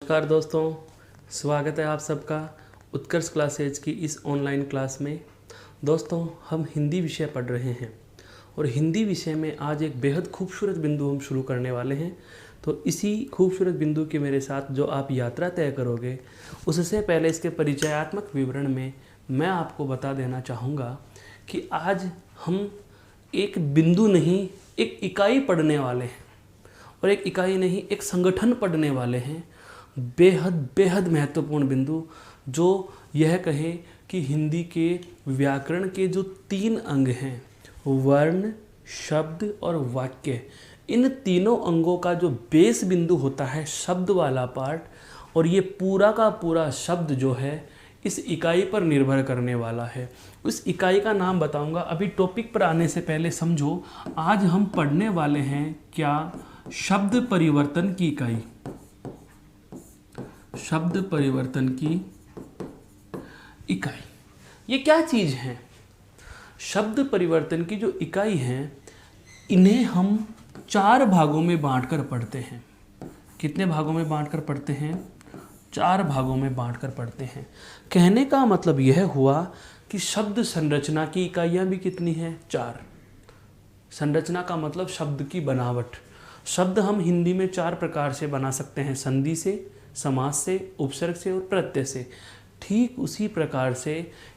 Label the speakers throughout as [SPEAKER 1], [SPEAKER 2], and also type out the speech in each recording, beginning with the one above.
[SPEAKER 1] नमस्कार दोस्तों, स्वागत है आप सबका उत्कर्ष क्लासेज की इस ऑनलाइन क्लास में। दोस्तों, हम हिंदी विषय पढ़ रहे हैं और हिंदी विषय में आज एक बेहद खूबसूरत बिंदु हम शुरू करने वाले हैं। तो इसी खूबसूरत बिंदु के मेरे साथ जो आप यात्रा तय करोगे, उससे पहले इसके परिचयात्मक विवरण में मैं आपको बता देना चाहूँगा कि आज हम एक बिंदु नहीं, एक इकाई पढ़ने वाले हैं। और एक इकाई नहीं, एक संगठन पढ़ने वाले हैं। बेहद बेहद महत्वपूर्ण बिंदु, जो यह कहें कि हिंदी के व्याकरण के जो 3 अंग हैं, वर्ण, शब्द और वाक्य, इन तीनों अंगों का जो बेस बिंदु होता है, शब्द वाला पार्ट, और ये पूरा का पूरा शब्द जो है इस इकाई पर निर्भर करने वाला है। उस इकाई का नाम बताऊंगा। अभी टॉपिक पर आने से पहले समझो, आज हम पढ़ने वाले हैं क्या? शब्द परिवर्तन की इकाई। शब्द परिवर्तन की इकाई ये क्या चीज है? शब्द परिवर्तन की जो इकाई है, इन्हें हम 4 भागों में बांटकर पढ़ते हैं। कितने भागों में बांटकर पढ़ते हैं? 4 भागों में बांटकर पढ़ते हैं। कहने का मतलब यह हुआ कि शब्द संरचना की इकाइयां भी कितनी हैं? 4। संरचना का मतलब शब्द की बनावट। शब्द हम हिंदी में 4 प्रकार से बना सकते हैं: संधि से, समास से, उपसर्ग से और प्रत्यय से। ठीक उसी प्रकार से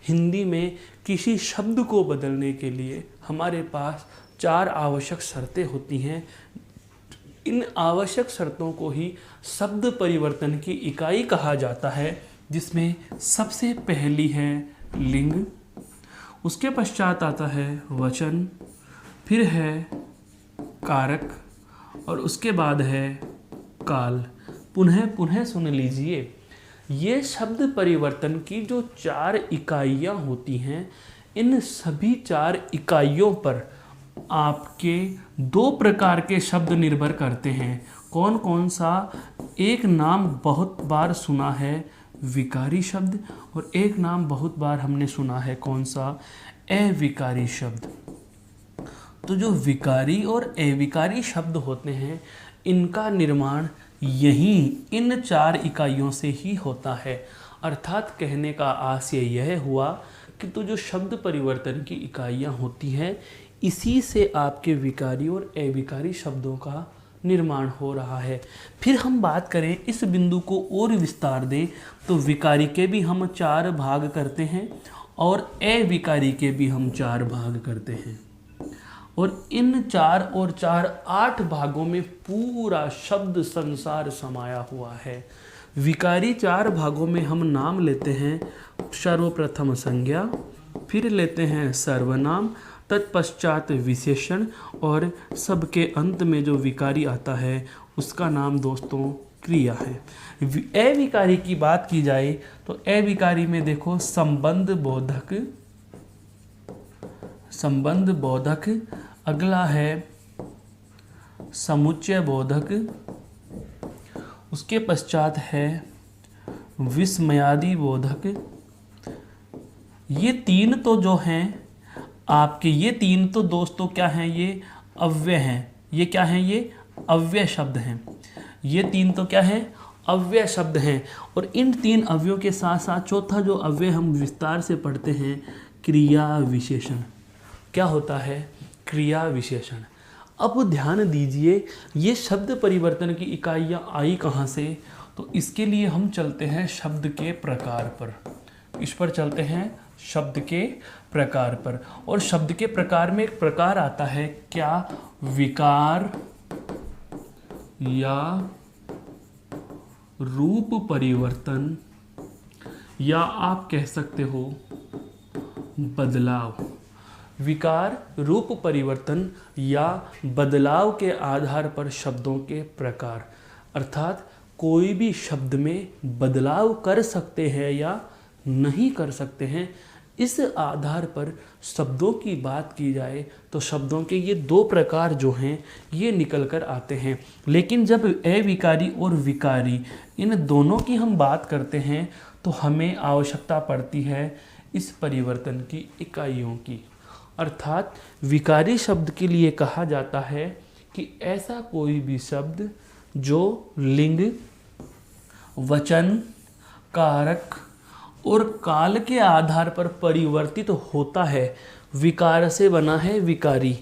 [SPEAKER 1] हिंदी में किसी शब्द को बदलने के लिए हमारे पास 4 आवश्यक शर्तें होती हैं। इन आवश्यक शर्तों को ही शब्द परिवर्तन की इकाई कहा जाता है, जिसमें सबसे पहली है लिंग, उसके पश्चात आता है वचन, फिर है कारक और उसके बाद है काल। पुनः सुन लीजिए, ये शब्द परिवर्तन की जो 4 इकाइयाँ होती हैं, इन सभी 4 इकाइयों पर आपके 2 प्रकार के शब्द निर्भर करते हैं। कौन कौन सा? एक नाम बहुत बार सुना है, विकारी शब्द, और एक नाम बहुत बार हमने सुना है, कौन सा? अविकारी शब्द। तो जो विकारी और अविकारी शब्द होते हैं, इनका निर्माण यही इन 4 इकाइयों से ही होता है। अर्थात कहने का आशय यह हुआ कि तो जो शब्द परिवर्तन की इकाइयाँ होती हैं, इसी से आपके विकारी और अविकारी शब्दों का निर्माण हो रहा है। फिर हम बात करें, इस बिंदु को और विस्तार दें, तो विकारी के भी हम 4 भाग करते हैं और अविकारी के भी हम 4 भाग करते हैं। और इन 4 और 4 8 भागों में पूरा शब्द संसार समाया हुआ है। विकारी 4 भागों में हम नाम लेते हैं। सर्वप्रथम संज्ञा, फिर लेते हैं सर्वनाम, तत्पश्चात विशेषण, और सबके अंत में जो विकारी आता है उसका नाम दोस्तों क्रिया है। अविकारी की बात की जाए तो अविकारी में देखो संबंध बोधक, अगला है समुच्चय बोधक, उसके पश्चात है विस्मयादि बोधक। ये 3 तो जो हैं आपके, ये 3 तो दोस्तों क्या हैं? ये अव्यय हैं। ये क्या हैं? ये अव्यय शब्द हैं। ये 3 तो क्या हैं? अव्यय शब्द हैं। और इन 3 अव्ययों के साथ साथ चौथा जो अव्यय हम विस्तार से पढ़ते हैं, क्रिया विशेषण। क्या होता है? क्रिया विशेषण। अब ध्यान दीजिए, ये शब्द परिवर्तन की इकाइयाँ आई कहाँ से? तो इसके लिए हम चलते हैं शब्द के प्रकार पर। इस पर चलते हैं शब्द के प्रकार पर। और शब्द के प्रकार में एक प्रकार आता है क्या? विकार या रूप परिवर्तन, या आप कह सकते हो बदलाव। विकार, रूप परिवर्तन या बदलाव के आधार पर शब्दों के प्रकार, अर्थात कोई भी शब्द में बदलाव कर सकते हैं या नहीं कर सकते हैं, इस आधार पर शब्दों की बात की जाए तो शब्दों के ये 2 प्रकार जो हैं ये निकल कर आते हैं। लेकिन जब अविकारी और विकारी इन दोनों की हम बात करते हैं तो हमें आवश्यकता पड़ती है इस परिवर्तन की इकाइयों की। अर्थात विकारी शब्द के लिए कहा जाता है कि ऐसा कोई भी शब्द जो लिंग, वचन, कारक और काल के आधार पर परिवर्तित होता है। विकार से बना है विकारी,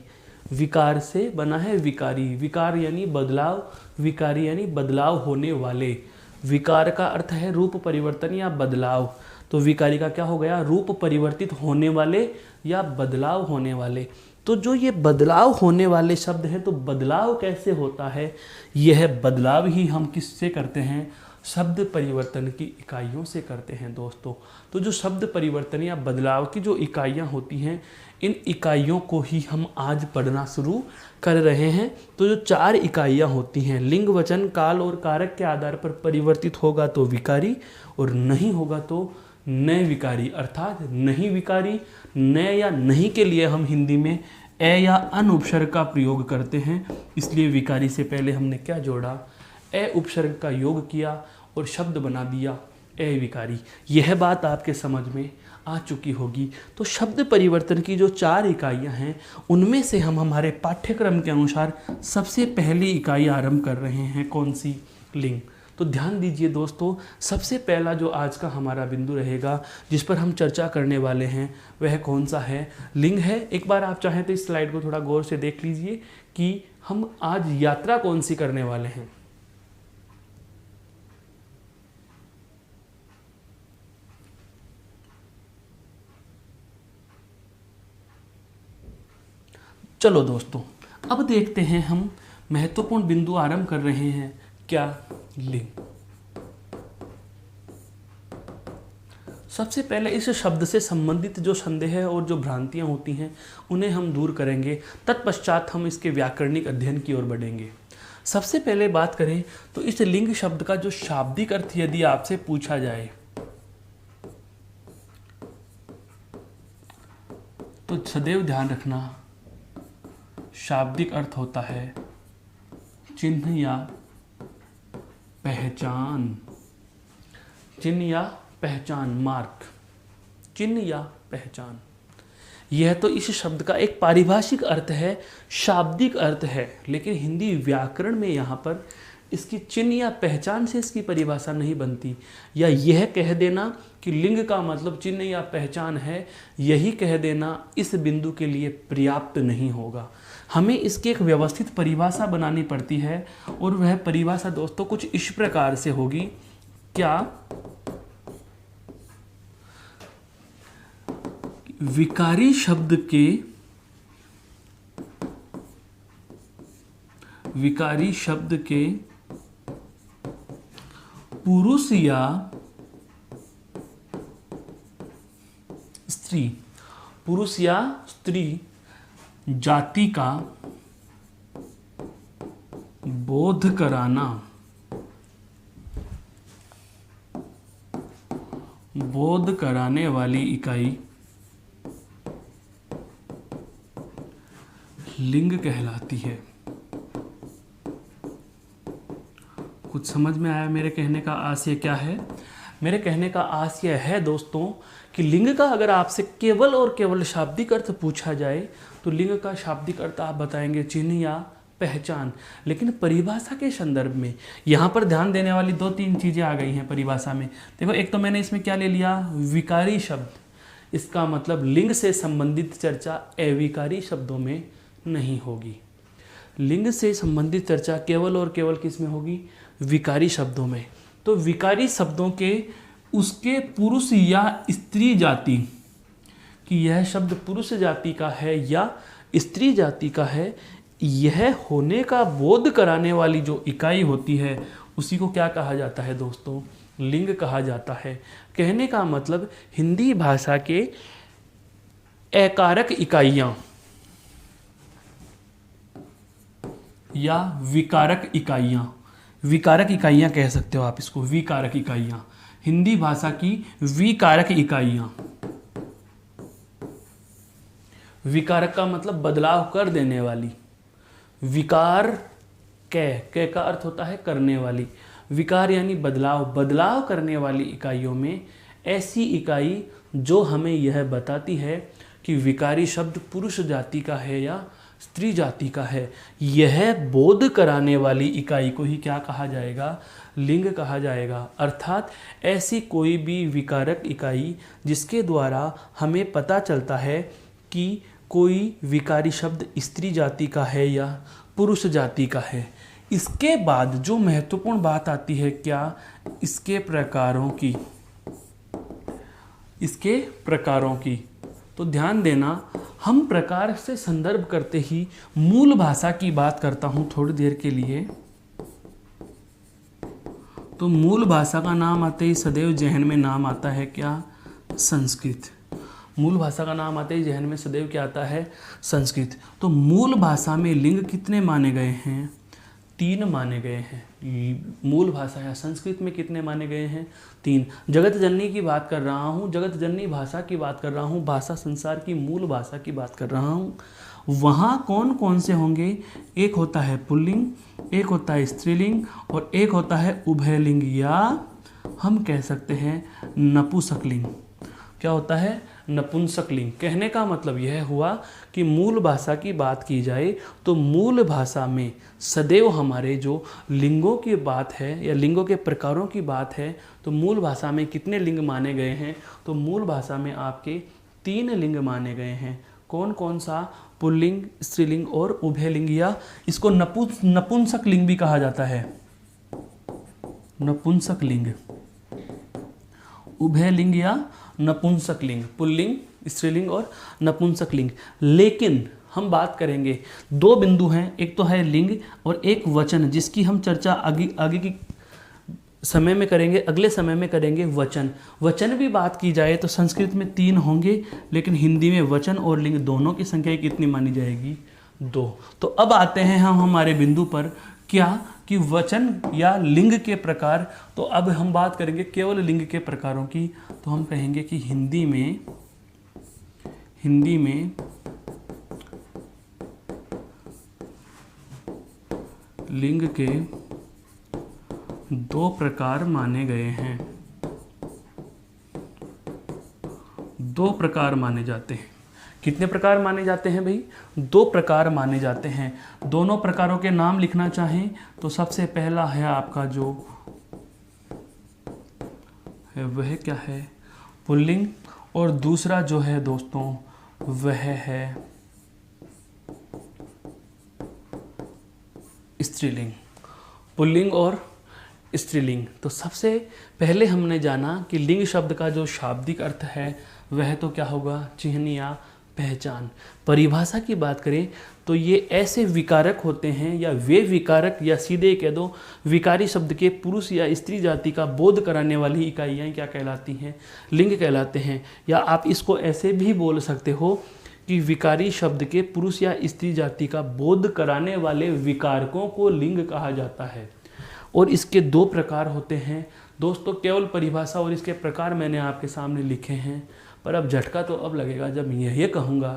[SPEAKER 1] विकार से बना है विकारी। विकार यानी बदलाव, विकारी यानी बदलाव होने वाले। विकार का अर्थ है रूप परिवर्तन या बदलाव, तो विकारी का क्या हो गया, रूप परिवर्तित होने वाले या बदलाव होने वाले। तो जो ये बदलाव होने वाले शब्द हैं, तो बदलाव कैसे होता है, यह बदलाव ही हम किससे करते हैं, शब्द परिवर्तन की इकाइयों से करते हैं दोस्तों। तो जो शब्द परिवर्तन या बदलाव की जो इकाइयाँ होती हैं, इन इकाइयों को ही हम आज पढ़ना शुरू कर रहे हैं। तो जो 4 इकाइयाँ होती हैं, लिंग, वचन, काल और कारक के आधार पर परिवर्तित होगा तो विकारी, और नहीं होगा तो नए विकारी, अर्थात नहीं विकारी। नए या नहीं के लिए हम हिंदी में ए या अन उपसर्ग का प्रयोग करते हैं, इसलिए विकारी से पहले हमने क्या जोड़ा, ए उपसर्ग का योग किया और शब्द बना दिया ए विकारी। यह बात आपके समझ में आ चुकी होगी। तो शब्द परिवर्तन की जो 4 इकाइयाँ हैं, उनमें से हम हमारे पाठ्यक्रम के अनुसार सबसे पहली इकाई आरंभ कर रहे हैं, कौन सी, लिंग। तो ध्यान दीजिए दोस्तों, सबसे पहला जो आज का हमारा बिंदु रहेगा जिस पर हम चर्चा करने वाले हैं, वह कौन सा है, लिंग है। एक बार आप चाहें तो इस स्लाइड को थोड़ा गौर से देख लीजिए कि हम आज यात्रा कौन सी करने वाले हैं। चलो दोस्तों, अब देखते हैं हम महत्वपूर्ण बिंदु आरंभ कर रहे हैं, क्या, लिंग। सबसे पहले इस शब्द से संबंधित जो संदेह और जो भ्रांतियां होती हैं, उन्हें हम दूर करेंगे। तत्पश्चात हम इसके व्याकरणिक अध्ययन की ओर बढ़ेंगे। सबसे पहले बात करें तो इस लिंग शब्द का जो शाब्दिक अर्थ यदि आपसे पूछा जाए, तो सदैव ध्यान रखना, शाब्दिक अर्थ होता है चिन्ह या पहचान। चिन्ह या पहचान, मार्क, चिन्ह या पहचान। यह तो इस शब्द का एक पारिभाषिक अर्थ है, शाब्दिक अर्थ है, लेकिन हिंदी व्याकरण में यहाँ पर इसकी चिन्ह या पहचान से इसकी परिभाषा नहीं बनती। या यह कह देना कि लिंग का मतलब चिन्ह या पहचान है, यही कह देना इस बिंदु के लिए पर्याप्त नहीं होगा। हमें इसकी एक व्यवस्थित परिभाषा बनानी पड़ती है, और वह परिभाषा दोस्तों कुछ इस प्रकार से होगी, क्या, विकारी शब्द के पुरुष या स्त्री जाति का बोध कराने वाली इकाई लिंग कहलाती है। कुछ समझ में आया मेरे कहने का आशय क्या है? मेरे कहने का आशय है दोस्तों कि लिंग का अगर आपसे केवल और केवल शाब्दिक अर्थ पूछा जाए, तो लिंग का शाब्दिक अर्थ आप बताएंगे चिन्ह या पहचान। लेकिन परिभाषा के संदर्भ में यहाँ पर ध्यान देने वाली 2-3 चीज़ें आ गई हैं परिभाषा में। देखो, एक तो मैंने इसमें क्या ले लिया, विकारी शब्द। इसका मतलब लिंग से संबंधित चर्चा अविकारी शब्दों में नहीं होगी। लिंग से संबंधित चर्चा केवल और केवल किस में होगी, विकारी शब्दों में। तो विकारी शब्दों के उसके पुरुष या स्त्री जाति कि यह शब्द पुरुष जाति का है या स्त्री जाति का है, यह होने का बोध कराने वाली जो इकाई होती है, उसी को क्या कहा जाता है दोस्तों, लिंग कहा जाता है। कहने का मतलब हिंदी भाषा के अकारक इकाइयाँ या विकारक इकाइयाँ, विकारक इकाइयाँ कह सकते हो आप इसको, विकारक इकाइयाँ, हिंदी भाषा की विकारक इकाइयाँ। विकारक का मतलब बदलाव कर देने वाली। विकार कै का अर्थ होता है करने वाली। विकार यानी बदलाव, बदलाव करने वाली इकाइयों में ऐसी इकाई जो हमें यह बताती है कि विकारी शब्द पुरुष जाति का है या स्त्री जाति का है, यह बोध कराने वाली इकाई को ही क्या कहा जाएगा? लिंग कहा जाएगा। अर्थात ऐसी कोई भी विकारक इकाई जिसके द्वारा हमें पता चलता है कि कोई विकारी शब्द स्त्री जाति का है या पुरुष जाति का है। इसके बाद जो महत्वपूर्ण बात आती है क्या? इसके प्रकारों की। तो ध्यान देना, हम प्रकार से संदर्भ करते ही मूल भाषा की बात करता हूं थोड़ी देर के लिए। तो मूल भाषा का नाम आते ही सदैव जहन में नाम आता है क्या? संस्कृत। मूल भाषा का नाम आते ही जहन में सदैव क्या आता है? संस्कृत। तो मूल भाषा में लिंग कितने माने गए हैं? 3 माने गए हैं। मूल भाषा या संस्कृत में कितने माने गए हैं? 3। जगत जननी की बात कर रहा हूँ, जगत जननी भाषा की बात कर रहा हूँ, भाषा संसार की मूल भाषा की बात कर रहा हूँ। वहाँ कौन कौन से होंगे? एक होता है पुल्लिंग, एक होता है स्त्रीलिंग और एक होता है उभयलिंग या हम कह सकते हैं नपुंसकलिंग। क्या होता है? नपुंसकलिंग। कहने का मतलब यह हुआ कि मूल भाषा की बात की जाए तो मूल भाषा में सदैव हमारे जो लिंगों की बात है या लिंगों के प्रकारों की बात है, तो मूल भाषा में कितने लिंग माने गए हैं? तो मूल भाषा में आपके 3 लिंग माने गए हैं। कौन कौन सा? पुल्लिंग, स्त्रीलिंग और उभयलिंग या इसको नपुंसक लिंग भी कहा जाता है। नपुंसक लिंग, उभयलिंग या नपुंसक लिंग, पुल्लिंग, स्त्रीलिंग और नपुंसक लिंग। लेकिन हम बात करेंगे 2 बिंदु हैं, एक तो है लिंग और एक वचन, जिसकी हम चर्चा आगे की समय में करेंगे, अगले समय में करेंगे। वचन भी बात की जाए तो संस्कृत में 3 होंगे, लेकिन हिंदी में वचन और लिंग दोनों की संख्या कितनी मानी जाएगी? 2। तो अब आते हैं हम हमारे बिंदु पर, क्या कि वचन या लिंग के प्रकार। तो अब हम बात करेंगे केवल लिंग के प्रकारों की। तो हम कहेंगे कि हिंदी में लिंग के 2 प्रकार माने गए हैं। 2 प्रकार माने जाते हैं। कितने प्रकार माने जाते हैं भाई? 2 प्रकार माने जाते हैं। दोनों प्रकारों के नाम लिखना चाहें तो सबसे पहला है आपका जो है वह क्या है? पुल्लिंग। और दूसरा जो है दोस्तों वह है स्त्रीलिंग। पुल्लिंग और स्त्रीलिंग। तो सबसे पहले हमने जाना कि लिंग शब्द का जो शाब्दिक अर्थ है वह तो क्या होगा? चिन्ह या पहचान। परिभाषा की बात करें तो ये ऐसे विकारक होते हैं या वे विकारक या सीधे कह दो विकारी शब्द के पुरुष या स्त्री जाति का बोध कराने वाली इकाइयाँ क्या कहलाती हैं? लिंग कहलाते हैं। या आप इसको ऐसे भी बोल सकते हो कि विकारी शब्द के पुरुष या स्त्री जाति का बोध कराने वाले विकारकों को लिंग कहा जाता है। और इसके 2 प्रकार होते हैं दोस्तों। केवल परिभाषा और इसके प्रकार मैंने आपके सामने लिखे हैं, पर अब झटका तो अब लगेगा जब यह कहूँगा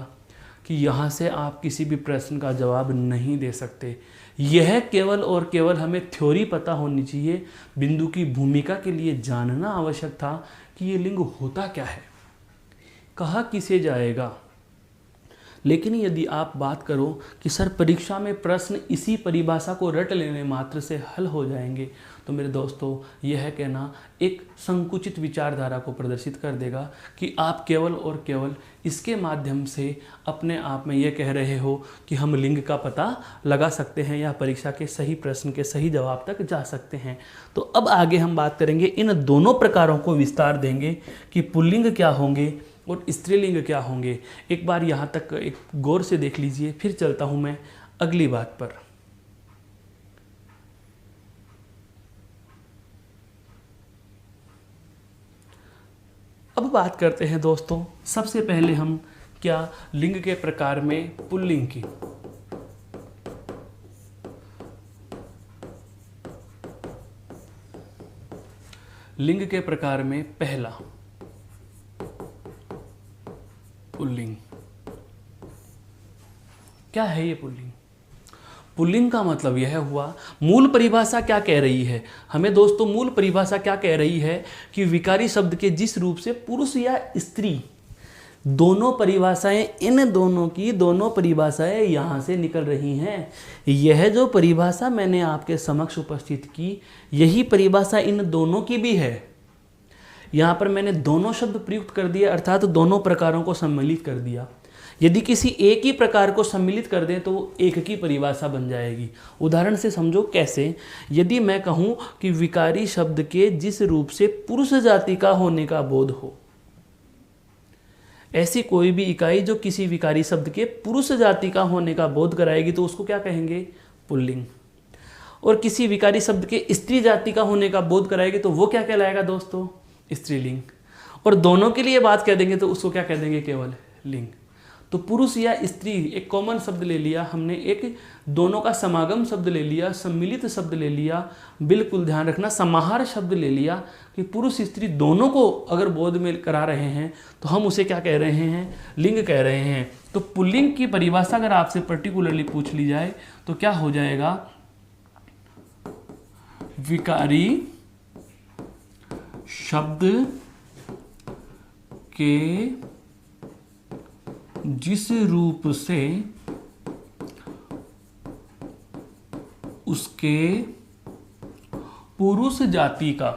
[SPEAKER 1] कि यहाँ से आप किसी भी प्रश्न का जवाब नहीं दे सकते। यह केवल और केवल हमें थ्योरी पता होनी चाहिए, बिंदु की भूमिका के लिए जानना आवश्यक था कि ये लिंग होता क्या है, कहा किसे जाएगा। लेकिन यदि आप बात करो कि सर परीक्षा में प्रश्न इसी परिभाषा को रट लेने मात्र से हल हो जाएंगे, तो मेरे दोस्तों यह कहना एक संकुचित विचारधारा को प्रदर्शित कर देगा कि आप केवल और केवल इसके माध्यम से अपने आप में यह कह रहे हो कि हम लिंग का पता लगा सकते हैं या परीक्षा के सही प्रश्न के सही जवाब तक जा सकते हैं। तो अब आगे हम बात करेंगे, इन दोनों प्रकारों को विस्तार देंगे कि पुल्लिंग क्या होंगे और स्त्रीलिंग क्या होंगे। एक बार यहाँ तक एक गौर से देख लीजिए, फिर चलता हूँ मैं अगली बात पर। अब बात करते हैं दोस्तों, सबसे पहले हम क्या लिंग के प्रकार में पुल्लिंग की। लिंग के प्रकार में पहला पुल्लिंग। क्या है ये पुल्लिंग? पुल्लिंग का मतलब यह हुआ, मूल परिभाषा क्या कह रही है हमें दोस्तों? मूल परिभाषा क्या कह रही है कि विकारी शब्द के जिस रूप से पुरुष या स्त्री दोनों परिभाषाएं, इन दोनों की दोनों परिभाषाएं यहाँ से निकल रही हैं। यह जो परिभाषा मैंने आपके समक्ष उपस्थित की, यही परिभाषा इन दोनों की भी है। यहाँ पर मैंने दोनों शब्द प्रयुक्त कर दिया, अर्थात दोनों प्रकारों को सम्मिलित कर दिया। यदि किसी एक ही प्रकार को सम्मिलित कर दें तो वो एक की परिभाषा बन जाएगी। उदाहरण से समझो कैसे। यदि मैं कहूँ कि विकारी शब्द के जिस रूप से पुरुष जाति का होने का बोध हो, ऐसी कोई भी इकाई जो किसी विकारी शब्द के पुरुष जाति का होने का बोध कराएगी तो उसको क्या कहेंगे? पुल्लिंग। और किसी विकारी शब्द के स्त्री जाति का होने का बोध कराएगी तो वो क्या कहलाएगा दोस्तों? स्त्रीलिंग। और दोनों के लिए बात कह देंगे तो उसको क्या कह देंगे? केवल लिंग। तो पुरुष या स्त्री एक कॉमन शब्द ले लिया हमने, एक दोनों का समागम शब्द ले लिया, सम्मिलित शब्द ले लिया। बिल्कुल ध्यान रखना, समाहार शब्द ले लिया कि पुरुष स्त्री दोनों को अगर बोध में करा रहे हैं तो हम उसे क्या कह रहे हैं? लिंग कह रहे हैं। तो पुल्लिंग की परिभाषा अगर आपसे पर्टिकुलरली पूछ ली जाए तो क्या हो जाएगा? विकारी शब्द के जिस रूप से उसके पुरुष जाति का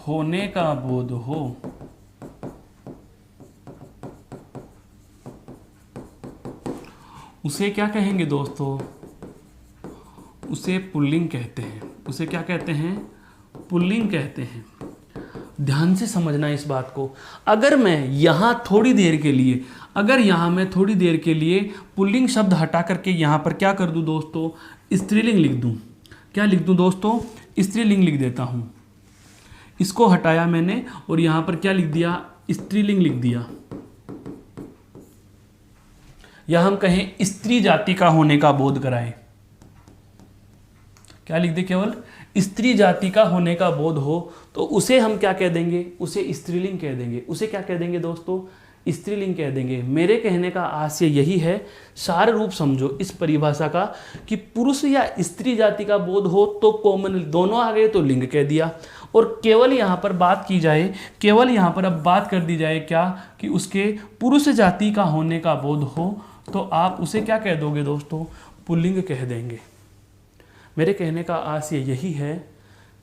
[SPEAKER 1] होने का बोध हो, उसे क्या कहेंगे दोस्तों? उसे पुल्लिंग कहते हैं। उसे क्या कहते हैं? पुल्लिंग कहते हैं। ध्यान से समझना इस बात को। अगर मैं यहाँ थोड़ी देर के लिए, पुल्लिंग शब्द हटा करके यहाँ पर क्या कर दूँ दोस्तों? स्त्रीलिंग लिख दूँ। क्या लिख दूँ दोस्तों? स्त्रीलिंग लिख देता हूँ। इसको हटाया मैंने और यहाँ पर क्या लिख दिया? स्त्रीलिंग लिख दिया। या हम कहें स्त्री जाति का होने का बोध कराएं। क्या लिख दे? केवल स्त्री जाति का होने का बोध हो तो उसे हम क्या कह देंगे? उसे स्त्रीलिंग कह देंगे। उसे क्या कह देंगे दोस्तों? स्त्रीलिंग कह देंगे। मेरे कहने का आशय यही है, सार रूप समझो इस परिभाषा का, कि पुरुष या स्त्री जाति का बोध हो तो कॉमन दोनों आ गए तो लिंग कह दिया। और केवल यहाँ पर बात की जाए, केवल यहाँ पर अब बात कर दी जाए क्या? कि उसके पुरुष जाति का होने का बोध हो तो आप उसे क्या कह दोगे दोस्तों? पुल्लिंग कह देंगे। मेरे कहने का आशय यही है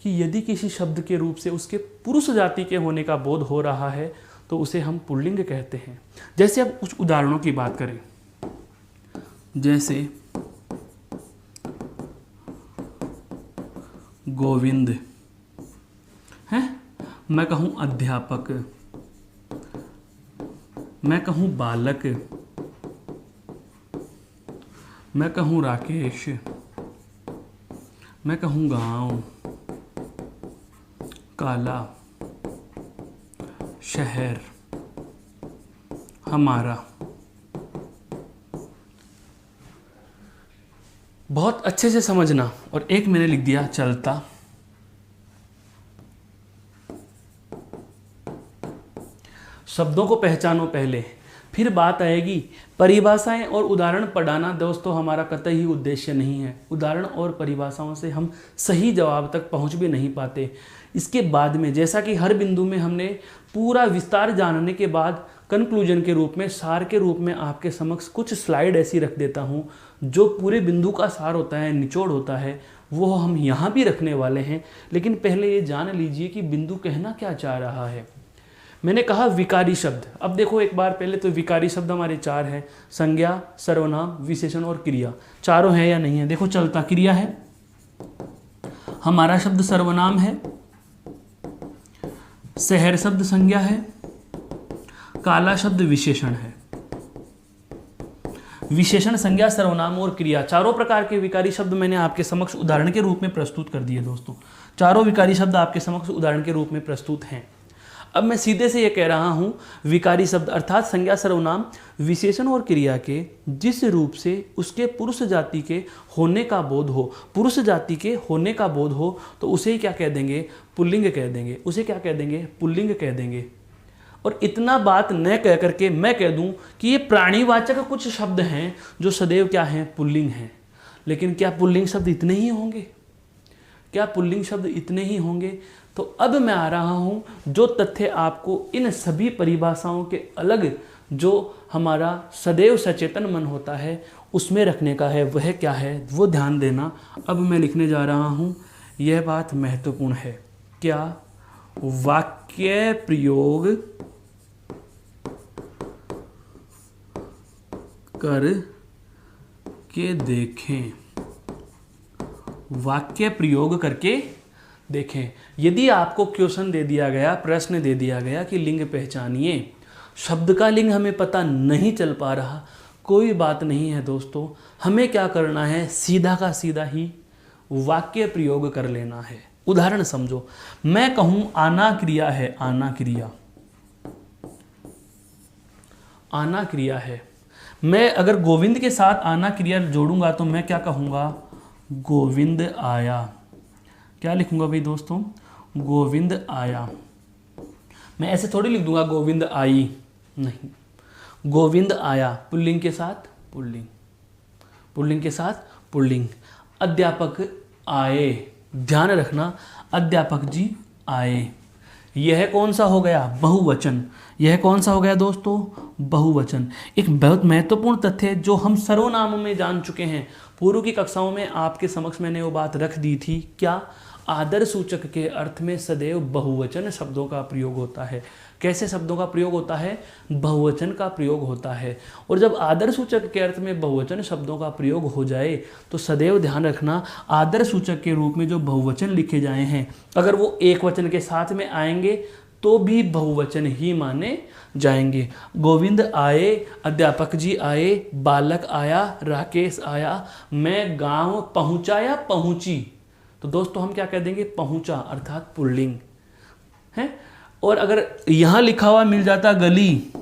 [SPEAKER 1] कि यदि किसी शब्द के रूप से उसके पुरुष जाति के होने का बोध हो रहा है तो उसे हम पुल्लिंग कहते हैं। जैसे अब कुछ उदाहरणों की बात करें, जैसे गोविंद है, मैं कहूँ अध्यापक, मैं कहूँ बालक, मैं कहूँ राकेश, मैं कहूँ गांव, काला, शहर, हमारा। बहुत अच्छे से समझना। और एक मैंने लिख दिया चलता। शब्दों को पहचानो पहले, फिर बात आएगी। परिभाषाएं और उदाहरण पढ़ाना दोस्तों हमारा कतई ही उद्देश्य नहीं है। उदाहरण और परिभाषाओं से हम सही जवाब तक पहुंच भी नहीं पाते। इसके बाद में जैसा कि हर बिंदु में हमने पूरा विस्तार जानने के बाद कंक्लूजन के रूप में, सार के रूप में आपके समक्ष कुछ स्लाइड ऐसी रख देता हूं जो पूरे बिंदु का सार होता है, निचोड़ होता है, वो हम यहाँ भी रखने वाले हैं। लेकिन पहले ये जान लीजिए कि बिंदु कहना क्या चाह रहा है। मैंने कहा विकारी शब्द। अब देखो एक बार पहले तो विकारी शब्द हमारे चार हैं, संज्ञा, सर्वनाम, विशेषण और क्रिया। चारों हैं या नहीं है? देखो चलता क्रिया है, हमारा शब्द सर्वनाम है, शहर शब्द संज्ञा है, काला शब्द विशेषण है। विशेषण, संज्ञा, सर्वनाम और क्रिया, चारों प्रकार के विकारी शब्द मैंने आपके समक्ष उदाहरण के रूप में प्रस्तुत कर दिए दोस्तों। चारों विकारी शब्द आपके समक्ष उदाहरण के रूप में प्रस्तुत हैं। अब मैं सीधे से ये कह रहा हूँ, विकारी शब्द अर्थात संज्ञा, सर्वनाम, विशेषण और क्रिया के जिस रूप से उसके पुरुष जाति के होने का बोध हो, पुरुष जाति के होने का बोध हो तो उसे क्या कह देंगे? पुल्लिंग कह देंगे। उसे क्या कह देंगे? पुल्लिंग कह देंगे। और इतना बात न कह करके मैं कह दूं कि ये प्राणीवाचक कुछ शब्द हैं जो सदैव क्या हैं? पुल्लिंग हैं। लेकिन क्या पुल्लिंग शब्द इतने ही होंगे? क्या पुल्लिंग शब्द इतने ही होंगे? तो अब मैं आ रहा हूँ जो तथ्य आपको इन सभी परिभाषाओं के अलग जो हमारा सदैव सचेतन मन होता है उसमें रखने का है। वह क्या है वो ध्यान देना। अब मैं लिखने जा रहा हूँ, यह बात महत्वपूर्ण है। क्या? वाक्य प्रयोग कर के देखें। वाक्य प्रयोग करके देखें। यदि आपको क्वेश्चन दे दिया गया, प्रश्न दे दिया गया कि लिंग पहचानिए, शब्द का लिंग हमें पता नहीं चल पा रहा, कोई बात नहीं है दोस्तों। हमें क्या करना है, सीधा का सीधा ही वाक्य प्रयोग कर लेना है। उदाहरण समझो, मैं कहूं आना क्रिया है, आना क्रिया, आना क्रिया है। मैं अगर गोविंद के साथ आना क्रिया जोड़ूंगा तो मैं क्या कहूंगा, गोविंद आया। क्या लिखूंगा भाई दोस्तों, गोविंद आया। मैं ऐसे थोड़ी लिख दूंगा गोविंद आई, नहीं, गोविंद आया पुल्लिंग के साथ पुल्लिंग, पुल्लिंग के साथ पुल्लिंग। अध्यापक आए, ध्यान रखना, अध्यापक जी आए। यह कौन सा हो गया, बहुवचन। यह कौन सा हो गया दोस्तों, बहुवचन। एक बहुत महत्वपूर्ण तथ्य जो हम सर्वनाम में जान चुके हैं, पूर्व की कक्षाओं में आपके समक्ष मैंने वो बात रख दी थी। क्या? आदर सूचक के अर्थ में सदैव बहुवचन शब्दों का प्रयोग होता है। कैसे शब्दों का प्रयोग होता है, बहुवचन का प्रयोग होता है। और जब आदर सूचक के अर्थ में बहुवचन शब्दों का प्रयोग हो जाए तो सदैव ध्यान रखना, आदर सूचक के रूप में जो बहुवचन लिखे जाए हैं, अगर वो एक वचन के साथ में आएंगे तो भी बहुवचन ही माने जाएंगे। गोविंद आए, अध्यापक जी आए, बालक आया, राकेश आया, मैं गांव पहुंचा या पहुंची, तो दोस्तों हम क्या कह देंगे, पहुंचा, अर्थात पुल्लिंग है। और अगर यहां लिखा हुआ मिल जाता गली,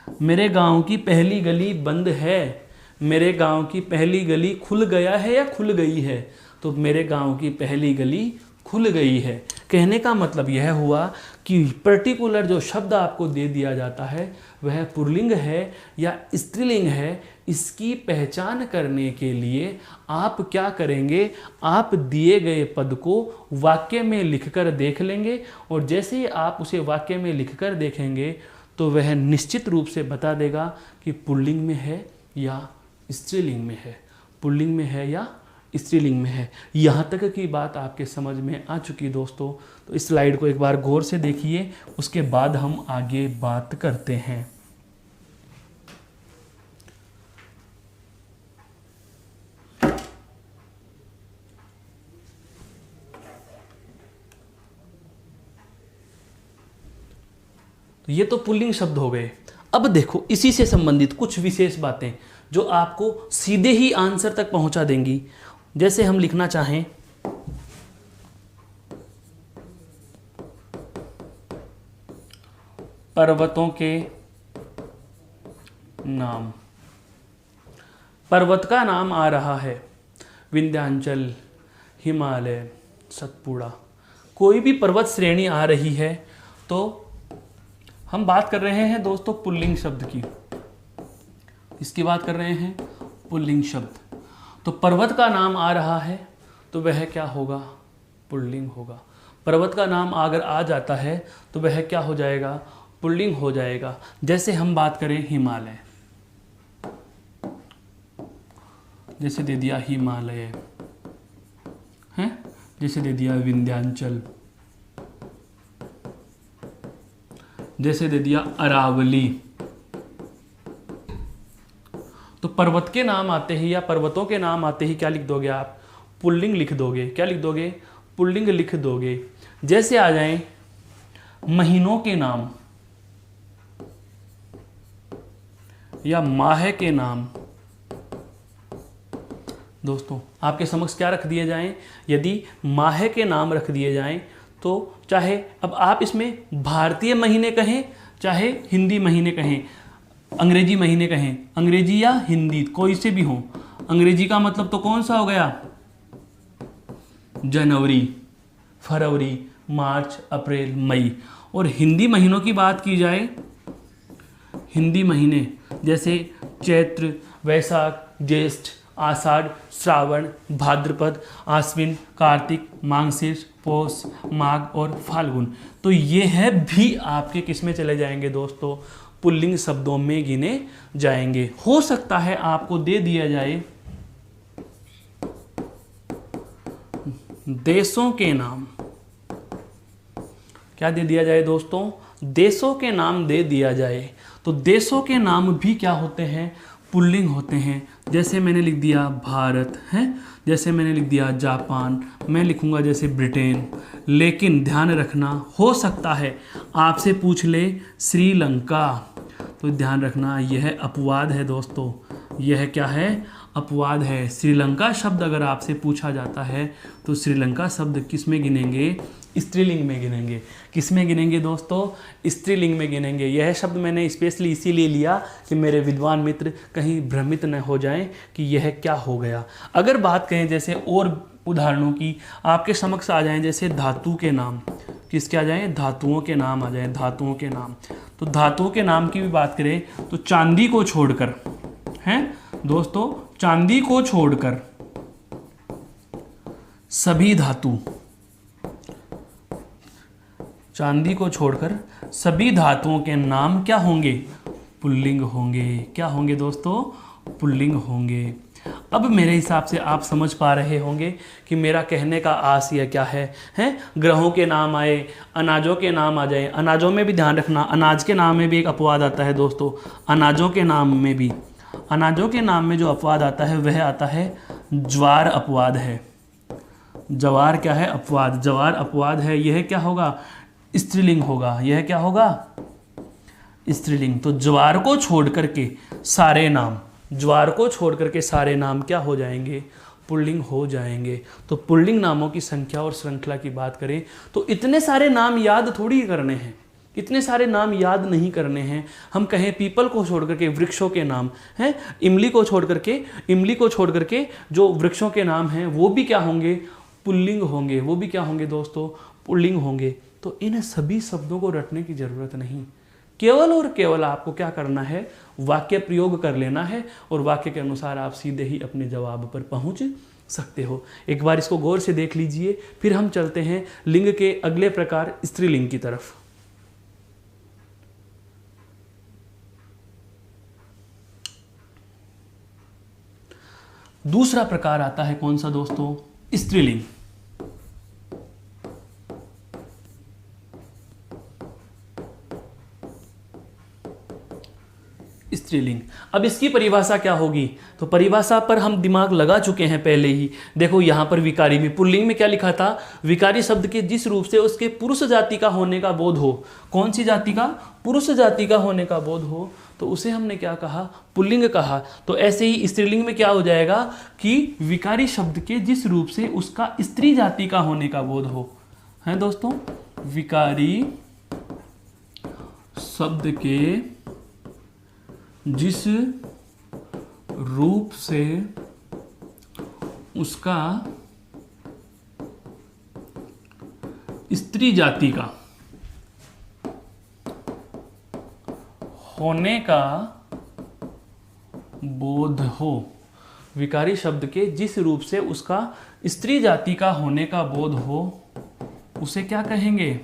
[SPEAKER 1] मेरे गांव की पहली गली बंद है, मेरे गांव की पहली गली खुल गया है या खुल गई है, तो मेरे गांव की पहली गली खुल गई है। कहने का मतलब यह हुआ कि पर्टिकुलर जो शब्द आपको दे दिया जाता है वह पुल्लिंग है या स्त्रीलिंग है, इसकी पहचान करने के लिए आप क्या करेंगे, आप दिए गए पद को वाक्य में लिखकर देख लेंगे, और जैसे ही आप उसे वाक्य में लिखकर देखेंगे तो वह निश्चित रूप से बता देगा कि पुल्लिंग में है या स्त्रीलिंग में है, पुल्लिंग में है या स्त्रीलिंग में है। यहाँ तक की बात आपके समझ में आ चुकी दोस्तों। तो इस स्लाइड को एक बार गौर से देखिए, उसके बाद हम आगे बात करते हैं। तो ये तो पुल्लिंग शब्द हो गए। अब देखो इसी से संबंधित कुछ विशेष बातें जो आपको सीधे ही आंसर तक पहुंचा देंगी। जैसे हम लिखना चाहें, पर्वतों के नाम, पर्वत का नाम आ रहा है विंध्याचल, हिमालय, सतपुड़ा, कोई भी पर्वत श्रेणी आ रही है तो हम बात कर रहे हैं दोस्तों पुल्लिंग शब्द की। इसकी बात कर रहे हैं, पुल्लिंग शब्द। तो पर्वत का नाम आ रहा है तो वह क्या होगा, पुल्लिंग होगा। पर्वत का नाम अगर आ जाता है तो वह क्या हो जाएगा, पुल्लिंग हो जाएगा। जैसे हम बात करें हिमालय, जैसे दे दिया हिमालय है, जैसे दे दिया विंध्याचल, जैसे दे दिया अरावली। तो पर्वत के नाम आते ही या पर्वतों के नाम आते ही क्या लिख दोगे आप, पुल्लिंग लिख दोगे। क्या लिख दोगे, पुल्लिंग लिख दोगे। जैसे आ जाएं महीनों के नाम या माह के नाम, दोस्तों आपके समक्ष क्या रख दिए जाएं, यदि माह के नाम रख दिए जाएं तो चाहे अब आप इसमें भारतीय महीने कहें चाहे हिंदी महीने कहें, अंग्रेजी महीने कहें, अंग्रेजी या हिंदी कोई से भी हो। अंग्रेजी का मतलब तो कौन सा हो गया, जनवरी, फरवरी, मार्च, अप्रैल, मई। और हिंदी महीनों की बात की जाए, हिंदी महीने जैसे चैत्र, वैशाख, ज्येष्ठ, आषाढ़, श्रावण, भाद्रपद, आश्विन, कार्तिक, माघशीर्ष, पौष, माघ और फाल्गुन। तो ये है भी आपके किस में चले जाएंगे दोस्तों, पुल्लिंग शब्दों में गिने जाएंगे। हो सकता है आपको दे दिया जाए देशों के नाम, क्या दे दिया जाए दोस्तों, देशों के नाम दे दिया जाए, तो देशों के नाम भी क्या होते हैं, पुल्लिंग होते हैं। जैसे मैंने लिख दिया भारत है, जैसे मैंने लिख दिया जापान, मैं लिखूंगा जैसे ब्रिटेन। लेकिन ध्यान रखना, हो सकता है आपसे पूछ ले श्रीलंका, तो ध्यान रखना यह अपवाद है दोस्तों, यह क्या है, अपवाद है। श्रीलंका शब्द अगर आपसे पूछा जाता है तो श्रीलंका शब्द किस में गिनेंगे, स्त्रीलिंग में गिनेंगे। किस में गिनेंगे दोस्तों, स्त्रीलिंग में गिनेंगे। यह शब्द मैंने स्पेशली इसीलिए लिया कि मेरे विद्वान मित्र कहीं भ्रमित न हो जाएं कि यह क्या हो गया। अगर बात करें जैसे और उदाहरणों की आपके समक्ष आ जाएं, जैसे धातु के नाम, किसके आ जाएं, धातुओं के नाम आ जाएं, धातुओं के नाम। तो धातुओं के नाम की भी बात करें तो चांदी को छोड़कर, हैं दोस्तों, चांदी को छोड़कर सभी धातु, चांदी को छोड़कर सभी धातुओं के नाम क्या होंगे, पुल्लिंग होंगे। क्या होंगे दोस्तों, पुल्लिंग होंगे। अब मेरे हिसाब से आप समझ पा रहे होंगे कि मेरा कहने का आशय क्या है, हैं ग्रहों के नाम आए, अनाजों के नाम आ जाए। अनाजों में भी ध्यान रखना, अनाज के नाम में भी एक अपवाद आता है दोस्तों, अनाजों के नाम में भी, अनाजों के नाम में जो अपवाद आता है वह आता है ज्वार अपवाद है। ज्वार क्या है, अपवाद, ज्वार अपवाद है। यह क्या होगा, स्त्रीलिंग होगा। यह क्या होगा, स्त्रीलिंग। तो ज्वार को छोड़ करके सारे नाम, ज्वार को छोड़ करके सारे नाम क्या हो जाएंगे, पुल्लिंग हो जाएंगे। तो पुल्लिंग नामों की संख्या और श्रृंखला की बात करें तो इतने सारे नाम याद थोड़ी करने हैं, इतने सारे नाम याद नहीं करने हैं। हम कहें पीपल को छोड़ करके वृक्षों के नाम हैं, इमली को छोड़ करके जो वृक्षों के नाम हैं वो भी क्या होंगे, पुल्लिंग होंगे। वो भी क्या होंगे दोस्तों, पुल्लिंग होंगे। तो इन सभी शब्दों को रटने की जरूरत नहीं, केवल और केवल आपको क्या करना है, वाक्य प्रयोग कर लेना है और वाक्य के अनुसार आप सीधे ही अपने जवाब पर पहुंच सकते हो। एक बार इसको गौर से देख लीजिए, फिर हम चलते हैं लिंग के अगले प्रकार स्त्रीलिंग की तरफ। दूसरा प्रकार आता है कौन सा दोस्तों, स्त्रीलिंग। स्त्रीलिंग। अब इसकी परिभाषा क्या होगी, तो परिभाषा पर हम दिमाग लगा चुके हैं पहले ही। देखो यहां पर विकारी में, पुल्लिंग में क्या लिखा था, विकारी शब्द के जिस रूप से उसके पुरुष जाति का होने का बोध हो। कौन सी जाति का, पुरुष जाति का होने का बोध हो, तो उसे हमने क्या कहा, पुल्लिंग कहा। तो ऐसे ही स्त्रीलिंग में क्या हो जाएगा कि विकारी शब्द के जिस रूप से उसका स्त्री जाति का होने का बोध हो, है दोस्तों, विकारी शब्द के जिस रूप से उसका स्त्री जाति का होने का बोध हो। विकारी शब्द के जिस रूप से उसका स्त्री जाति का होने का बोध हो, उसे क्या कहेंगे,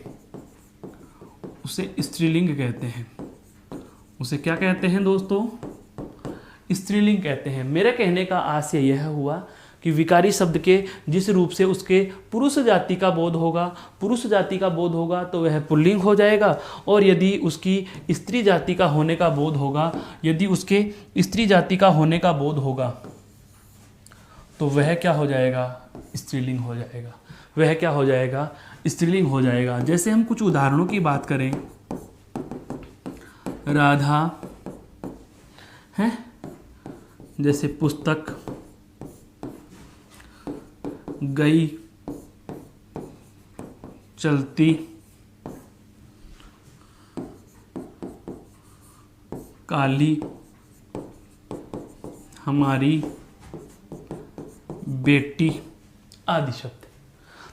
[SPEAKER 1] उसे स्त्रीलिंग कहते हैं। उसे क्या कहते हैं दोस्तों, स्त्रीलिंग कहते हैं। मेरे कहने का आशय यह हुआ कि विकारी शब्द के जिस रूप से उसके पुरुष जाति का बोध होगा, पुरुष जाति का बोध होगा तो वह पुल्लिंग हो जाएगा, और यदि उसकी स्त्री जाति का होने का बोध होगा, यदि उसके स्त्री जाति का होने का बोध होगा तो वह क्या हो जाएगा, स्त्रीलिंग हो जाएगा। वह क्या हो जाएगा, स्त्रीलिंग हो जाएगा। जैसे हम कुछ उदाहरणों की बात करें, राधा है, जैसे पुस्तक, गई, चलती, काली, हमारी, बेटी आदि शब्द।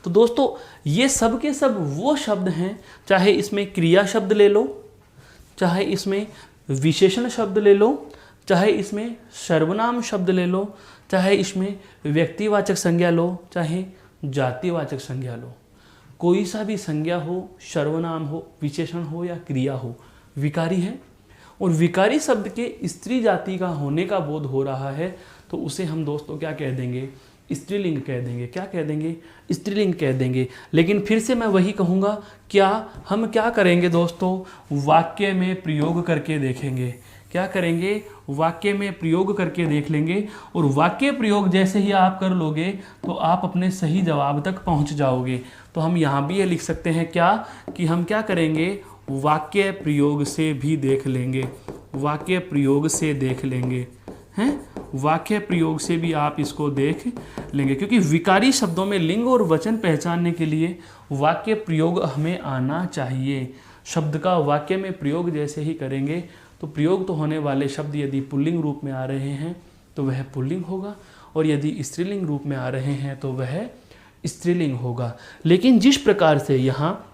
[SPEAKER 1] तो दोस्तों ये सब के सब वो शब्द हैं, चाहे इसमें क्रिया शब्द ले लो, चाहे इसमें विशेषण शब्द ले लो, चाहे इसमें सर्वनाम शब्द ले लो, चाहे इसमें व्यक्तिवाचक संज्ञा लो, चाहे जातिवाचक संज्ञा लो, कोई सा भी संज्ञा हो, सर्वनाम हो, विशेषण हो या क्रिया हो, विकारी है। और विकारी शब्द के स्त्री जाति का होने का बोध हो रहा है तो उसे हम दोस्तों क्या कह देंगे? स्त्रीलिंग कह देंगे। क्या कह देंगे? स्त्रीलिंग कह देंगे। लेकिन फिर से मैं वही कहूँगा, हम क्या करेंगे दोस्तों? वाक्य में प्रयोग करके देखेंगे। क्या करेंगे? वाक्य में प्रयोग करके देख लेंगे। और वाक्य प्रयोग जैसे ही आप कर लोगे तो आप अपने सही जवाब तक पहुंच जाओगे। तो हम यहाँ भी ये लिख सकते हैं क्या, कि हम क्या करेंगे? वाक्य प्रयोग से भी देख लेंगे। वाक्य प्रयोग से देख लेंगे, हैं? वाक्य प्रयोग से भी आप इसको देख लेंगे, क्योंकि विकारी शब्दों में लिंग और वचन पहचानने के लिए वाक्य प्रयोग हमें आना चाहिए। शब्द का वाक्य में प्रयोग जैसे ही करेंगे तो प्रयोग तो होने वाले शब्द यदि पुल्लिंग रूप में आ रहे हैं तो वह पुल्लिंग होगा, और यदि स्त्रीलिंग रूप में आ रहे हैं तो वह स्त्रीलिंग होगा। लेकिन जिस प्रकार से यहाँ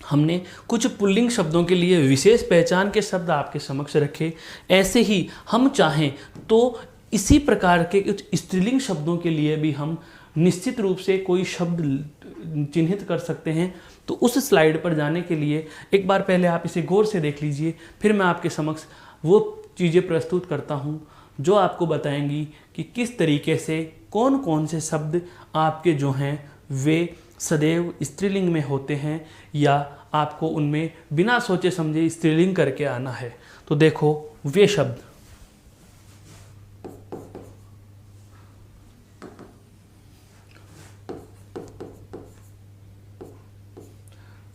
[SPEAKER 1] हमने कुछ पुल्लिंग शब्दों के लिए विशेष पहचान के शब्द आपके समक्ष रखे, ऐसे ही हम चाहें तो इसी प्रकार के कुछ स्त्रीलिंग शब्दों के लिए भी हम निश्चित रूप से कोई शब्द चिन्हित कर सकते हैं। तो उस स्लाइड पर जाने के लिए एक बार पहले आप इसे गौर से देख लीजिए, फिर मैं आपके समक्ष वो चीज़ें प्रस्तुत करता हूँ जो आपको बताएंगी कि किस तरीके से कौन कौन से शब्द आपके जो हैं वे सदैव स्त्रीलिंग में होते हैं, या आपको उनमें बिना सोचे समझे स्त्रीलिंग करके आना है। तो देखो वे शब्द,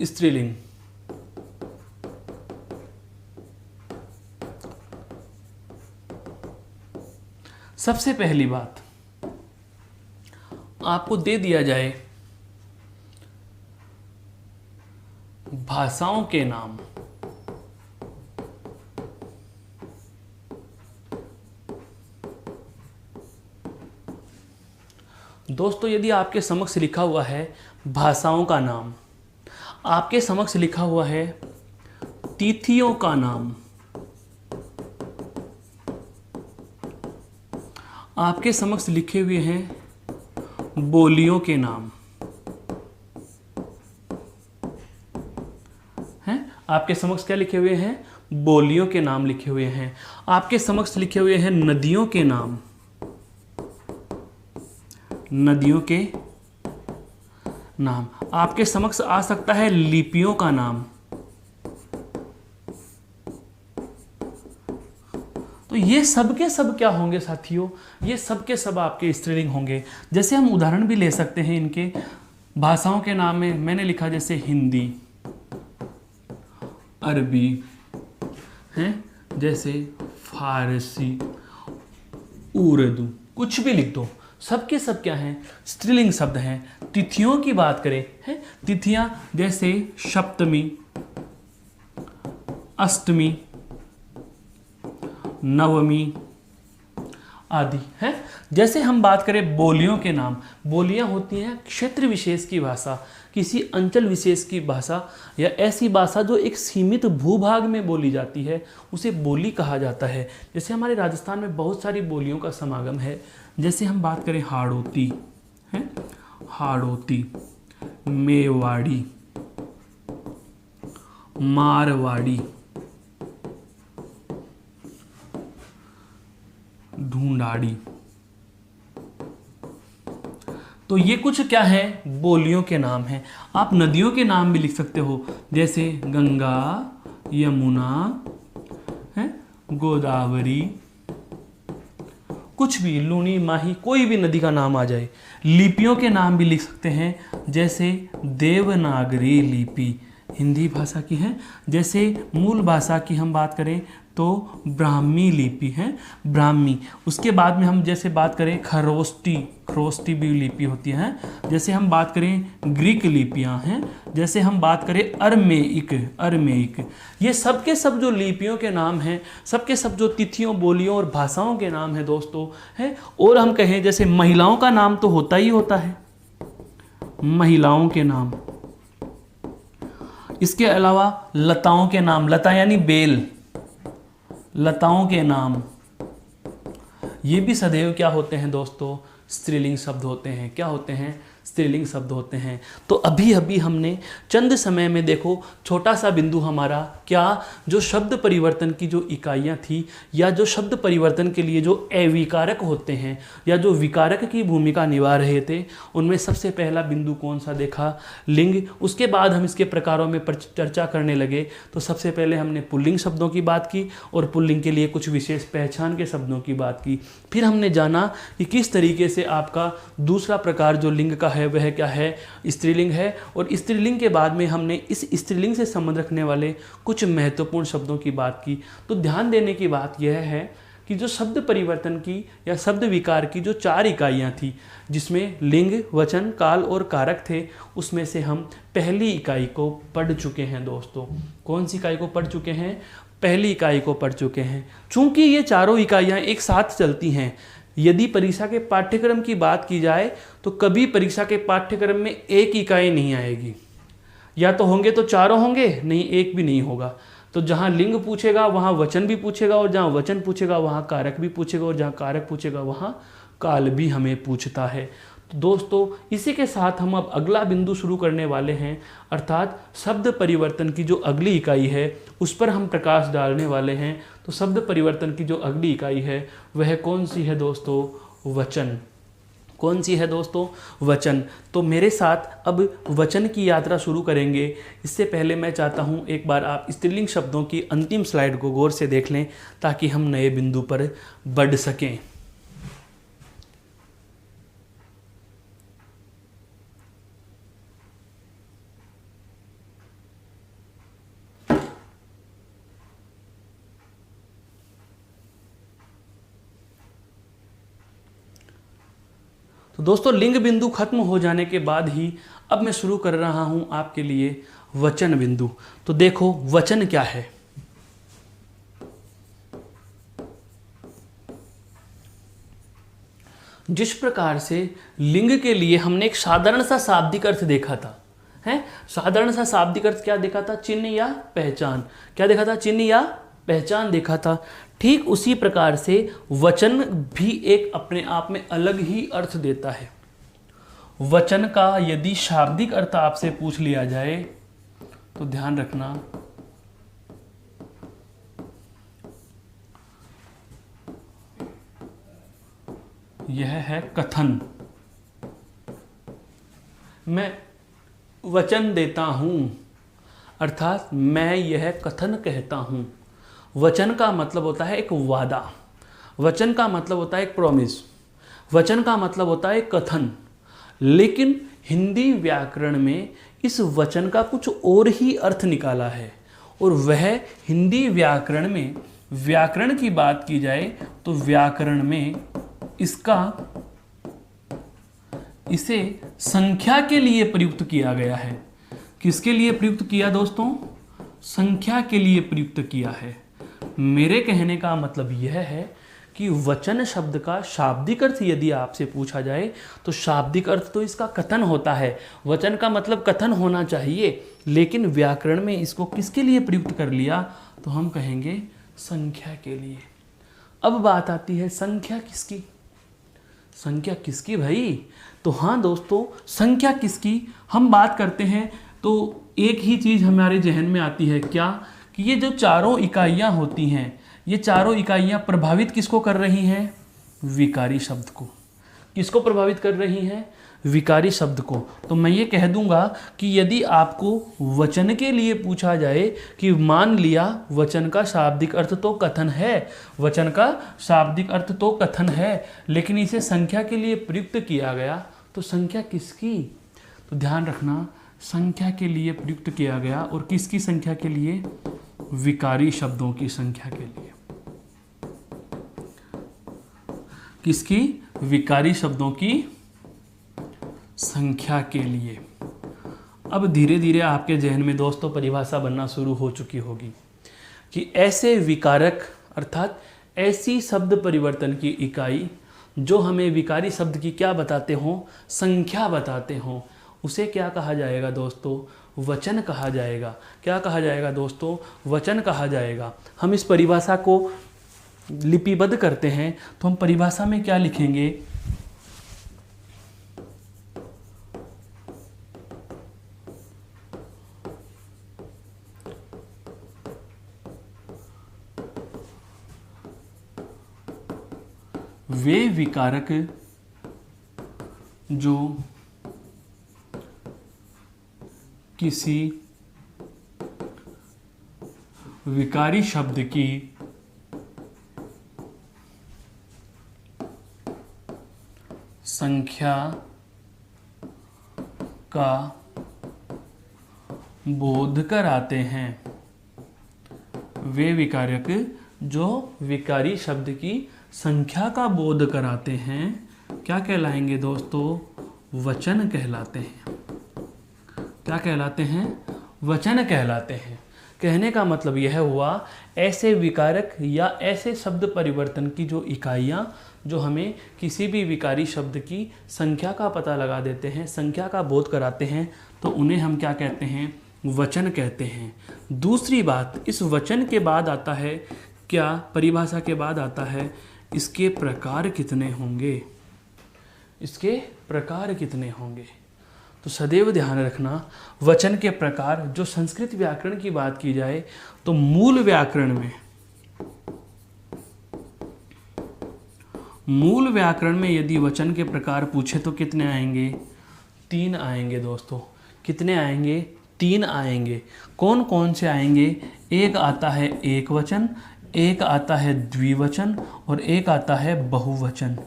[SPEAKER 1] स्त्रीलिंग, सबसे पहली बात आपको दे दिया जाए भाषाओं के नाम। दोस्तों यदि आपके समक्ष लिखा हुआ है भाषाओं का नाम, आपके समक्ष लिखा हुआ है तिथियों का नाम, आपके समक्ष लिखे हुए हैं बोलियों के नाम, हैं? आपके समक्ष क्या लिखे हुए हैं? बोलियों के नाम लिखे हुए हैं। आपके समक्ष लिखे हुए हैं नदियों के नाम, नदियों के नाम। आपके समक्ष आ सकता है लिपियों का नाम। तो ये सब के सब क्या होंगे साथियों? ये सब के सब आपके स्त्रीलिंग होंगे। जैसे हम उदाहरण भी ले सकते हैं इनके भाषाओं के नाम में, मैंने लिखा जैसे हिंदी, अरबी, हैं, जैसे फारसी, उर्दू, कुछ भी लिख दो, सबके सब क्या हैं? स्त्रीलिंग शब्द हैं। तिथियों की बात करें, हैं, तिथियां जैसे सप्तमी, अष्टमी, नवमी आदि, हैं। जैसे हम बात करें बोलियों के नाम, बोलियां होती हैं क्षेत्र विशेष की भाषा, किसी अंचल विशेष की भाषा, या ऐसी भाषा जो एक सीमित भूभाग में बोली जाती है उसे बोली कहा जाता है। जैसे हमारे राजस्थान में बहुत सारी बोलियों का समागम है। जैसे हम बात करें हाड़ौती, हैं, हाड़ौती, मेवाड़ी, मारवाड़ी, ढूंढाड़ी। तो ये कुछ क्या है? बोलियों के नाम हैं। आप नदियों के नाम भी लिख सकते हो, जैसे गंगा, यमुना, है, गोदावरी, कुछ भी, लूनी, माही, कोई भी नदी का नाम आ जाए। लिपियों के नाम भी लिख सकते हैं, जैसे देवनागरी लिपि हिंदी भाषा की है। जैसे मूल भाषा की हम बात करें तो ब्राह्मी लिपि है, ब्राह्मी। उसके बाद में हम जैसे बात करें खरोष्टी, खरोष्टी भी लिपि होती है। जैसे हम बात करें ग्रीक लिपियां हैं, जैसे हम बात करें अरमेइक, अरमेइक। ये सब के सब जो लिपियों के नाम हैं, सब के सब जो तिथियों, बोलियों और भाषाओं के नाम हैं दोस्तों, हैं। और हम कहें जैसे महिलाओं का नाम तो होता ही होता है, महिलाओं के नाम। इसके अलावा लताओं के नाम, लता यानी बेल, लताओं के नाम, ये भी सदैव क्या होते हैं दोस्तों, स्त्रीलिंग शब्द होते हैं। क्या होते हैं, स्त्रीलिंग शब्द होते हैं। तो अभी अभी हमने चंद समय में देखो छोटा सा बिंदु हमारा क्या, जो शब्द परिवर्तन की जो इकाइयाँ थी या जो शब्द परिवर्तन के लिए जो अविकारक होते हैं या जो विकारक की भूमिका निभा रहे थे, उनमें सबसे पहला बिंदु कौन सा देखा, लिंग। उसके बाद हम इसके प्रकारों में चर्चा करने लगे। तो सबसे पहले हमने पुल्लिंग शब्दों की बात की और पुल्लिंग के लिए कुछ विशेष पहचान के शब्दों की बात की। फिर हमने जाना कि किस तरीके से आपका दूसरा प्रकार जो लिंग का है वह क्या है, स्त्रीलिंग है। और स्त्रीलिंग के बाद में हमने इस स्त्रीलिंग से संबंध रखने वाले कुछ महत्वपूर्ण शब्दों की बात की। तो ध्यान देने की बात यह है कि जो शब्द परिवर्तन की या शब्द विकार की जो 4 इकाइयाँ थी, जिसमें लिंग, वचन, काल और कारक थे, उसमें से हम पहली इकाई को पढ़ चुके हैं दोस्तों। कौन सी इकाई को पढ़ चुके हैं, पहली इकाई को पढ़ चुके हैं। चूंकि ये चारों इकाइयाँ एक साथ चलती हैं, यदि परीक्षा के पाठ्यक्रम की बात की जाए तो कभी परीक्षा के पाठ्यक्रम में एक इकाई नहीं आएगी, या तो होंगे तो चारों होंगे, नहीं एक भी नहीं होगा। तो जहाँ लिंग पूछेगा वहाँ वचन भी पूछेगा, और जहाँ वचन पूछेगा वहाँ कारक भी पूछेगा, और जहाँ कारक पूछेगा वहाँ काल भी हमें पूछता है। तो दोस्तों इसी के साथ हम अब अगला बिंदु शुरू करने वाले हैं, अर्थात शब्द परिवर्तन की जो अगली इकाई है उस पर हम प्रकाश डालने वाले हैं। तो शब्द परिवर्तन की जो अगली इकाई है वह कौन सी है दोस्तों, वचन। कौन सी है दोस्तों, वचन। तो मेरे साथ अब वचन की यात्रा शुरू करेंगे। इससे पहले मैं चाहता हूँ एक बार आप स्त्रीलिंग शब्दों की अंतिम स्लाइड को गौर से देख लें ताकि हम नए बिंदु पर बढ़ सकें। तो दोस्तों लिंग बिंदु खत्म हो जाने के बाद ही अब मैं शुरू कर रहा हूं आपके लिए वचन बिंदु। तो देखो वचन क्या है। जिस प्रकार से लिंग के लिए हमने एक साधारण सा शाब्दिक अर्थ देखा था, है साधारण सा शाब्दिक अर्थ क्या देखा था, चिन्ह या पहचान। क्या देखा था, चिन्ह या पहचान देखा था। ठीक उसी प्रकार से वचन भी एक अपने आप में अलग ही अर्थ देता है। वचन का यदि शाब्दिक अर्थ आपसे पूछ लिया जाए तो ध्यान रखना, यह है कथन। मैं वचन देता हूं, अर्थात मैं यह कथन कहता हूं। वचन का मतलब होता है एक वादा, वचन का मतलब होता है एक प्रॉमिस, वचन का मतलब होता है एक कथन। लेकिन हिंदी व्याकरण में इस वचन का कुछ और ही अर्थ निकाला है, और वह हिंदी व्याकरण में, व्याकरण की बात की जाए तो व्याकरण में इसे संख्या के लिए प्रयुक्त किया गया है। किसके लिए प्रयुक्त किया दोस्तों, संख्या के लिए प्रयुक्त किया है। मेरे कहने का मतलब यह है कि वचन शब्द का शाब्दिक अर्थ यदि आपसे पूछा जाए तो शाब्दिक अर्थ तो इसका कथन होता है, वचन का मतलब कथन होना चाहिए, लेकिन व्याकरण में इसको किसके लिए प्रयुक्त कर लिया तो हम कहेंगे संख्या के लिए। अब बात आती है संख्या किसकी, संख्या किसकी भाई। तो हाँ दोस्तों संख्या किसकी हम बात करते हैं तो एक ही चीज़ हमारे जहन में आती है, क्या कि ये जो चारों इकाइयाँ होती हैं, ये चारों इकाइयाँ प्रभावित किसको कर रही हैं, विकारी शब्द को। किसको प्रभावित कर रही हैं, विकारी शब्द को। तो मैं ये कह दूंगा कि यदि आपको वचन के लिए पूछा जाए कि मान लिया वचन का शाब्दिक अर्थ तो कथन है, वचन का शाब्दिक अर्थ तो कथन है, लेकिन इसे संख्या के लिए प्रयुक्त किया गया, तो संख्या किसकी, तो ध्यान रखना संख्या के लिए प्रयुक्त किया गया। और किसकी संख्या के लिए, विकारी शब्दों की संख्या के लिए। किसकी, विकारी शब्दों की संख्या के लिए। अब धीरे धीरे आपके जहन में दोस्तों परिभाषा बनना शुरू हो चुकी होगी कि ऐसे विकारक अर्थात ऐसी शब्द परिवर्तन की इकाई जो हमें विकारी शब्द की क्या बताते हों, संख्या बताते हों, उसे क्या कहा जाएगा दोस्तों, वचन कहा जाएगा। क्या कहा जाएगा दोस्तों, वचन कहा जाएगा। हम इस परिभाषा को लिपिबद्ध करते हैं तो हम परिभाषा में क्या लिखेंगे? वे विकारक जो किसी विकारी शब्द की संख्या का बोध कराते हैं। वे विकारक जो विकारी शब्द की संख्या का बोध कराते हैं क्या कहलाएंगे दोस्तों? वचन कहलाते हैं। क्या कहलाते हैं? वचन कहलाते हैं। कहने का मतलब यह हुआ, ऐसे विकारक या ऐसे शब्द परिवर्तन की जो इकाइयाँ जो हमें किसी भी विकारी शब्द की संख्या का पता लगा देते हैं, संख्या का बोध कराते हैं, तो उन्हें हम क्या कहते हैं? वचन कहते हैं। दूसरी बात, इस वचन के बाद आता है क्या? परिभाषा के बाद आता है इसके प्रकार कितने होंगे? इसके प्रकार कितने होंगे? तो सदैव ध्यान रखना, वचन के प्रकार, जो संस्कृत व्याकरण की बात की जाए तो मूल व्याकरण में यदि वचन के प्रकार पूछे तो कितने आएंगे? 3 आएंगे दोस्तों। कितने आएंगे? 3 आएंगे। कौन कौन से आएंगे? एक आता है एक वचन, एक आता है द्विवचन और एक आता है बहुवचन।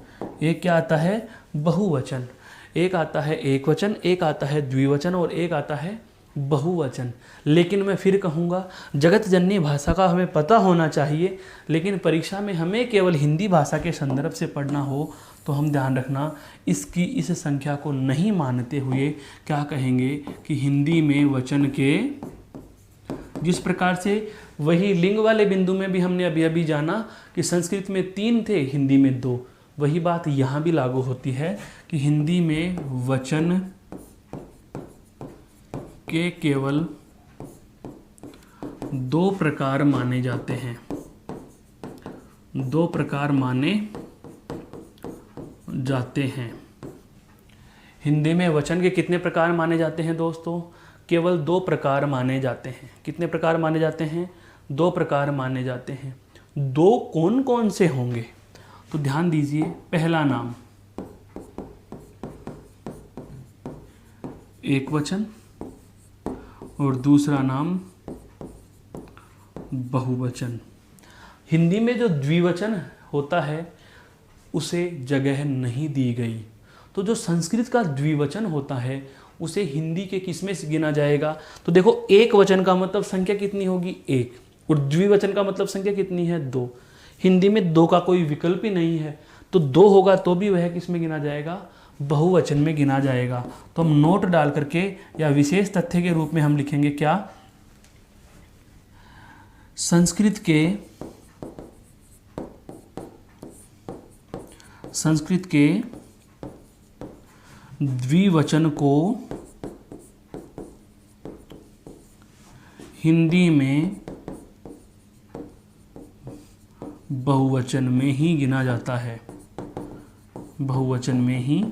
[SPEAKER 1] एक क्या आता है? बहुवचन। एक आता है एक वचन, एक आता है द्विवचन और एक आता है बहुवचन। लेकिन मैं फिर कहूँगा, जगत जननी भाषा का हमें पता होना चाहिए, लेकिन परीक्षा में हमें केवल हिंदी भाषा के संदर्भ से पढ़ना हो तो हम ध्यान रखना, इसकी इस संख्या को नहीं मानते हुए क्या कहेंगे कि हिंदी में वचन के, जिस प्रकार से वही लिंग वाले बिंदु में भी हमने अभी अभी जाना कि संस्कृत में 3 थे, हिंदी में 2, वही बात यहाँ भी लागू होती है कि हिंदी में वचन के केवल 2 प्रकार माने जाते हैं। 2 प्रकार माने जाते हैं। हिंदी में वचन के कितने प्रकार माने जाते हैं दोस्तों? केवल 2 प्रकार माने जाते हैं। कितने प्रकार माने जाते हैं? 2 प्रकार माने जाते हैं। 2 कौन कौन से होंगे? तो ध्यान दीजिए, पहला नाम एक वचन और दूसरा नाम बहुवचन। हिंदी में जो द्विवचन होता है उसे जगह नहीं दी गई, तो जो संस्कृत का द्विवचन होता है उसे हिंदी के किस में गिना जाएगा? तो देखो, एक वचन का मतलब संख्या कितनी होगी? 1, और द्विवचन का मतलब संख्या कितनी है? 2। हिंदी में 2 का कोई विकल्प ही नहीं है, तो 2 होगा तो भी वह किस में गिना जाएगा? बहुवचन में गिना जाएगा। तो हम नोट डाल करके या विशेष तथ्य के रूप में हम लिखेंगे क्या? संस्कृत के द्विवचन को हिंदी में बहुवचन में ही गिना जाता है। बहुवचन में ही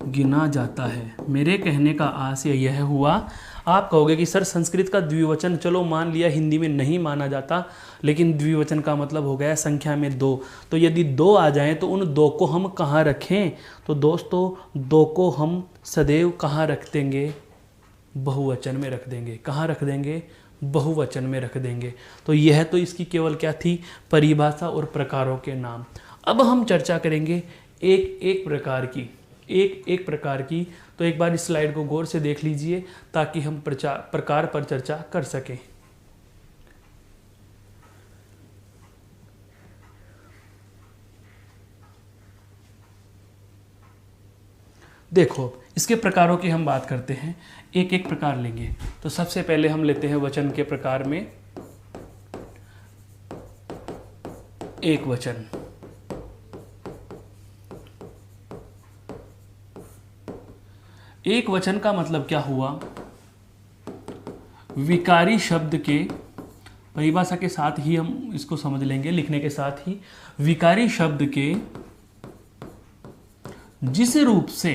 [SPEAKER 1] गिना जाता है। मेरे कहने का आशय यह हुआ, आप कहोगे कि सर संस्कृत का द्विवचन चलो मान लिया हिंदी में नहीं माना जाता, लेकिन द्विवचन का मतलब हो गया संख्या में 2। तो यदि 2 आ जाएं तो उन 2 को हम कहाँ रखें? तो दोस्तों 2 को हम सदैव कहाँ रख देंगे? बहुवचन में रख देंगे। कहाँ रख देंगे? बहुवचन में रख देंगे। तो यह तो इसकी केवल क्या थी? परिभाषा और प्रकारों के नाम। अब हम चर्चा करेंगे एक एक प्रकार की। तो एक बार इस स्लाइड को गौर से देख लीजिए ताकि हम प्रकार पर चर्चा कर सकें। देखो, इसके प्रकारों की हम बात करते हैं, एक एक प्रकार लेंगे। तो सबसे पहले हम लेते हैं वचन के प्रकार में एक वचन। एक वचन का मतलब क्या हुआ? विकारी शब्द के परिभाषा के साथ ही हम इसको समझ लेंगे, लिखने के साथ ही। विकारी शब्द के जिस रूप से,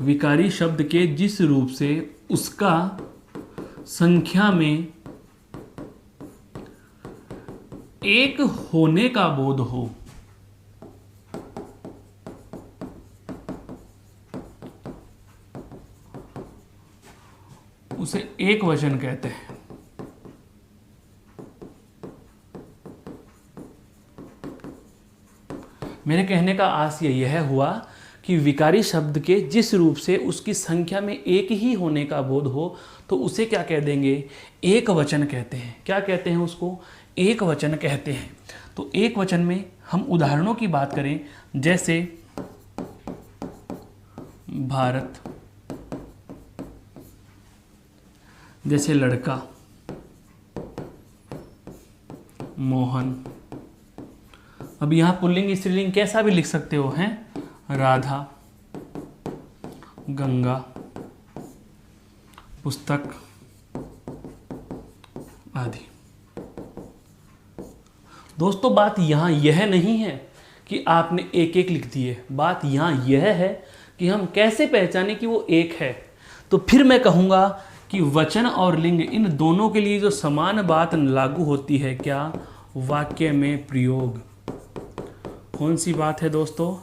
[SPEAKER 1] विकारी शब्द के जिस रूप से उसका संख्या में एक होने का बोध हो, उसे एक वचन कहते हैं। मेरे कहने का आशय यह हुआ कि विकारी शब्द के जिस रूप से उसकी संख्या में एक ही होने का बोध हो तो उसे क्या कह देंगे, एक वचन कहते हैं। क्या कहते हैं उसको, एक वचन कहते हैं। तो एक वचन में हम उदाहरणों की बात करें, जैसे भारत, जैसे लड़का, मोहन। अब यहां पुल्लिंग स्त्रीलिंग कैसा भी लिख सकते हो, हैं, राधा, गंगा, पुस्तक आदि। दोस्तों बात यहां यह नहीं है कि आपने एक एक लिख दिए, बात यहां यह है कि हम कैसे पहचाने कि वो एक है। तो फिर मैं कहूंगा कि वचन और लिंग इन दोनों के लिए जो समान बात लागू होती है, क्या, वाक्य में प्रयोग। कौन सी बात है दोस्तों,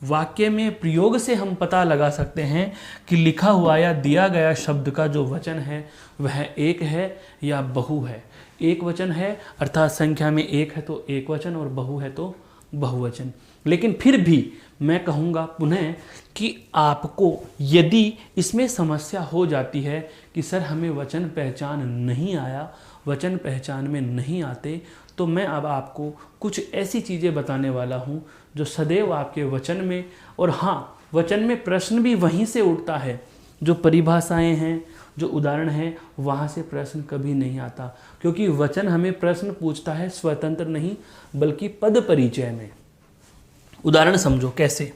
[SPEAKER 1] वाक्य में प्रयोग से हम पता लगा सकते हैं कि लिखा हुआ या दिया गया शब्द का जो वचन है वह एक है या बहु है। एक वचन है अर्थात संख्या में एक है तो एक वचन, और बहु है तो बहुवचन। लेकिन फिर भी मैं कहूँगा पुनः कि आपको यदि इसमें समस्या हो जाती है कि सर हमें वचन पहचान नहीं आया, वचन पहचान में नहीं आते, तो मैं अब आपको कुछ ऐसी चीज़ें बताने वाला हूँ जो सदैव आपके वचन में, और हाँ वचन में प्रश्न भी वहीं से उठता है, जो परिभाषाएं हैं, जो उदाहरण हैं, वहाँ से प्रश्न कभी नहीं आता, क्योंकि वचन हमें प्रश्न पूछता है स्वतंत्र नहीं बल्कि पद परिचय में। उदाहरण समझो कैसे।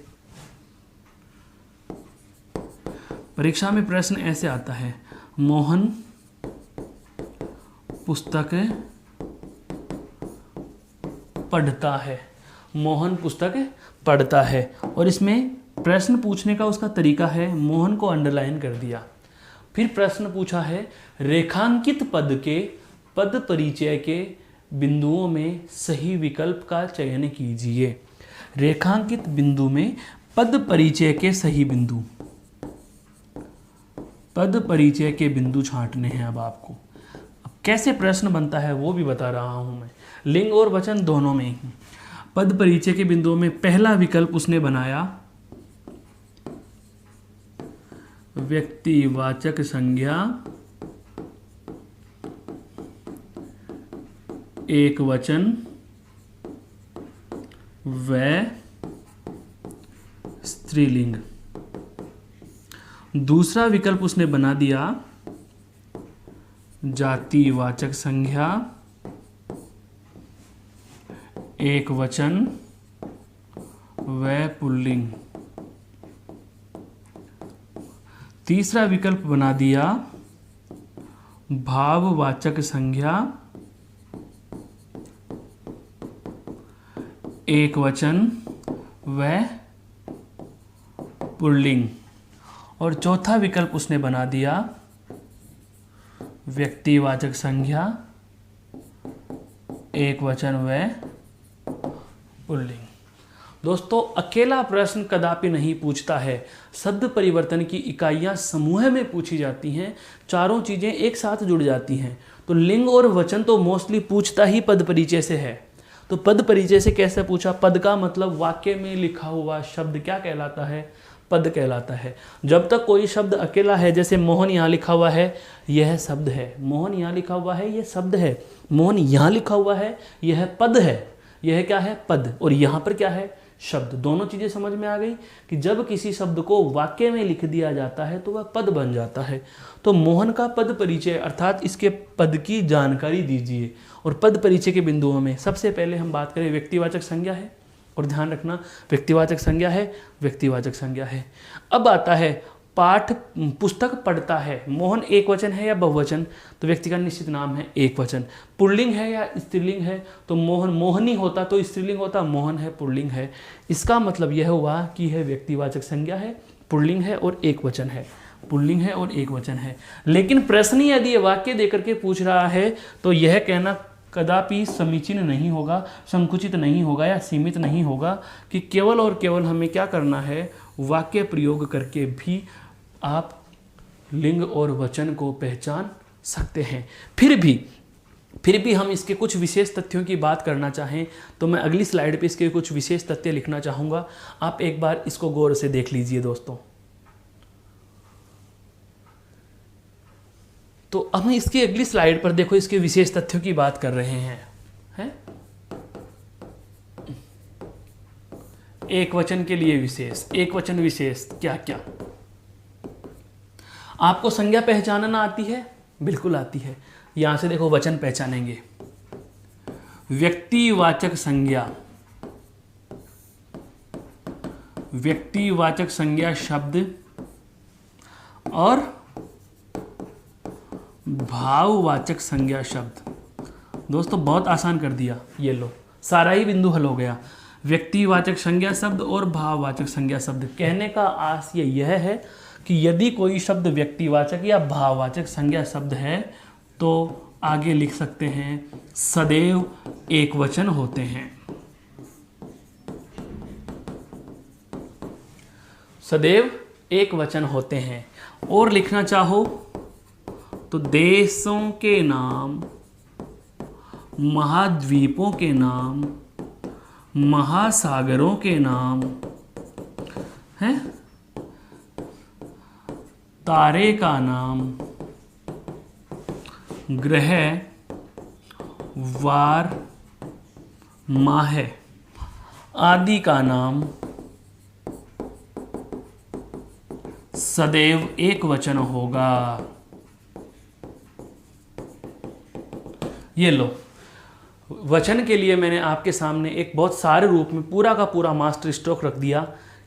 [SPEAKER 1] परीक्षा में प्रश्न ऐसे आता है, मोहन पुस्तक पढ़ता है। मोहन पुस्तक पढ़ता है, और इसमें प्रश्न पूछने का उसका तरीका है, मोहन को अंडरलाइन कर दिया। फिर प्रश्न पूछा है, रेखांकित पद के पद परिचय के बिंदुओं में सही विकल्प का चयन कीजिए। रेखांकित बिंदु में पद परिचय के सही बिंदु, पद परिचय के बिंदु छांटने हैं। अब आपको अब कैसे प्रश्न बनता है वो भी बता रहा हूं मैं, लिंग और वचन दोनों में ही। पद परिचय के बिंदुओं में पहला विकल्प उसने बनाया व्यक्तिवाचक संज्ञा एक वचन व स्त्रीलिंग। दूसरा विकल्प उसने बना दिया जातिवाचक संज्ञा एक वचन व पुल्लिंग। तीसरा विकल्प बना दिया भाववाचक संज्ञा एक वचन व पुल्लिंग। और चौथा विकल्प उसने बना दिया व्यक्तिवाचक संज्ञा एक वचन व पुल्लिंग। दोस्तों अकेला प्रश्न कदापि नहीं पूछता है, शब्द परिवर्तन की इकाइयां समूह में पूछी जाती हैं, चारों चीजें एक साथ जुड़ जाती हैं। तो लिंग और वचन तो मोस्टली पूछता ही पद परिचय से है। तो पद परिचय से कैसे पूछा, पद का मतलब वाक्य में लिखा हुआ शब्द क्या कहलाता है, पद कहलाता है। जब तक कोई शब्द अकेला है, जैसे मोहन यहाँ लिखा हुआ है यह शब्द है, मोहन यहाँ लिखा हुआ है यह शब्द है, मोहन यहाँ लिखा हुआ है यह पद है, यह क्या है पद, और यहाँ पर क्या है शब्द। दोनों चीजें समझ में आ गई कि जब किसी शब्द को वाक्य में लिख दिया जाता है तो वह पद बन जाता है। तो मोहन का पद परिचय अर्थात इसके पद की जानकारी दीजिए। और पद परिचय के बिंदुओं में सबसे पहले हम बात करें व्यक्तिवाचक संज्ञा है, और ध्यान रखना व्यक्तिवाचक संज्ञा है, व्यक्तिवाचक संज्ञा है। अब आता है पाठ पुस्तक पढ़ता है, मोहन एक वचन है या बहुवचन, तो व्यक्ति का निश्चित नाम है एक वचन। पुल्लिंग है या स्त्रीलिंग है, तो मोहन मोहनी होता तो स्त्रीलिंग होता, मोहन है पुल्लिंग है। इसका मतलब यह हुआ कि यह व्यक्तिवाचक संज्ञा है, पुल्लिंग है और एक वचन है, पुल्लिंग है और एक वचन है। लेकिन प्रश्न यदि ये वाक्य देकर के पूछ रहा है तो यह कहना कदापि समीचीन नहीं होगा, संकुचित नहीं होगा या सीमित नहीं होगा कि केवल और केवल हमें क्या करना है, वाक्य प्रयोग करके भी आप लिंग और वचन को पहचान सकते हैं। फिर भी हम इसके कुछ विशेष तथ्यों की बात करना चाहें तो मैं अगली स्लाइड पे इसके कुछ विशेष तथ्य लिखना चाहूँगा। आप एक बार इसको गौर से देख लीजिए दोस्तों। तो हम इसकी अगली स्लाइड पर देखो इसके विशेष तथ्यों की बात कर रहे हैं? एक वचन के लिए विशेष, एक वचन विशेष क्या क्या? आपको संज्ञा पहचानना आती है? बिल्कुल आती है। यहां से देखो वचन पहचानेंगे, व्यक्तिवाचक संज्ञा, व्यक्तिवाचक संज्ञा शब्द और भाववाचक संज्ञा शब्द। दोस्तों बहुत आसान कर दिया, ये लो सारा ही बिंदु हल हो गया। व्यक्तिवाचक संज्ञा शब्द और भाववाचक संज्ञा शब्द। कहने का आशय यह है कि यदि कोई शब्द व्यक्तिवाचक या भाववाचक संज्ञा शब्द है तो आगे लिख सकते हैं सदैव एक वचन होते हैं, सदैव एक वचन होते हैं। और लिखना चाहो तो देशों के नाम, महाद्वीपों के नाम, महासागरों के नाम हैं, तारे का नाम, ग्रह, वार, माह आदि का नाम सदैव एक वचन होगा। ये लो, वचन के लिए मैंने आपके सामने एक बहुत सारे रूप में पूरा का पूरा मास्टर स्ट्रोक रख दिया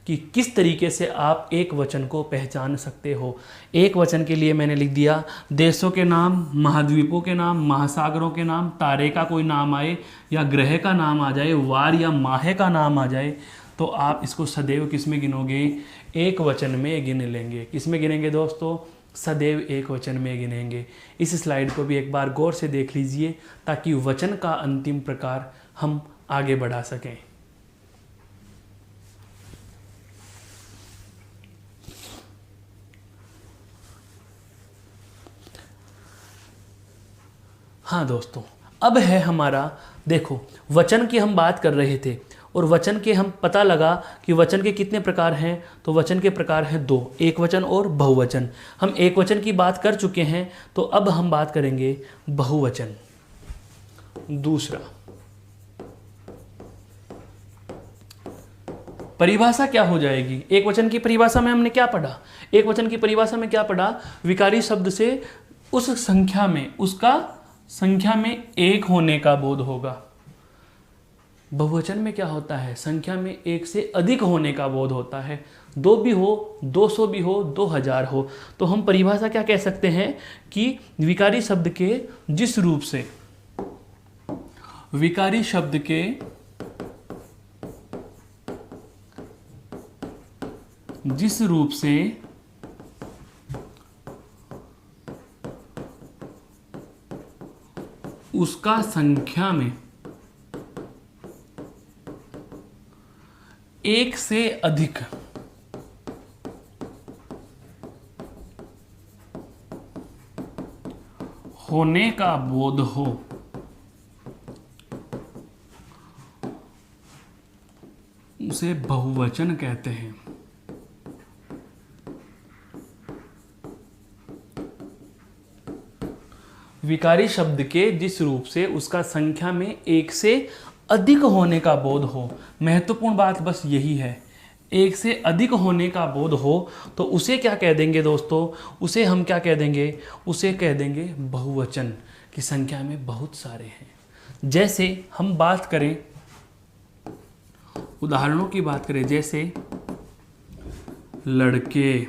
[SPEAKER 1] कि किस तरीके से आप एक वचन को पहचान सकते हो। एक वचन के लिए मैंने लिख दिया देशों के नाम, महाद्वीपों के नाम, महासागरों के नाम, तारे का कोई नाम आए या ग्रह का नाम आ जाए, वार या माह का नाम आ जाए, तो आप इसको सदैव किस में गिनोगे? एक वचन में गिन लेंगे। किस में गिनेंगे दोस्तों? सदैव एक वचन में गिनेंगे। इस स्लाइड को भी एक बार गौर से देख लीजिए ताकि वचन का अंतिम प्रकार हम आगे बढ़ा सकें। हाँ दोस्तों, अब है हमारा, देखो वचन की हम बात कर रहे थे और वचन के हम पता लगा कि वचन के कितने प्रकार हैं, तो वचन के प्रकार हैं दो, एक वचन और बहुवचन। हम एक वचन की बात कर चुके हैं, तो अब हम बात करेंगे बहुवचन। दूसरा, परिभाषा क्या हो जाएगी? एक वचन की परिभाषा में हमने क्या पढ़ा? एक वचन की परिभाषा में क्या पढ़ा? विकारी शब्द से उस संख्या में, उसका संख्या में एक होने का बोध होगा। बहुवचन में क्या होता है? संख्या में एक से अधिक होने का बोध होता है। 2 भी हो, 200 भी हो, 2000 हो। तो हम परिभाषा क्या कह सकते हैं कि विकारी शब्द के जिस रूप से, विकारी शब्द के जिस रूप से उसका संख्या में एक से अधिक होने का बोध हो, उसे बहुवचन कहते हैं। विकारी शब्द के जिस रूप से उसका संख्या में एक से अधिक होने का बोध हो, महत्वपूर्ण बात बस यही है, एक से अधिक होने का बोध हो, तो उसे क्या कह देंगे दोस्तों? उसे हम क्या कह देंगे? उसे कह देंगे बहुवचन, की संख्या में बहुत सारे हैं। जैसे हम बात करें, उदाहरणों की बात करें, जैसे लड़के,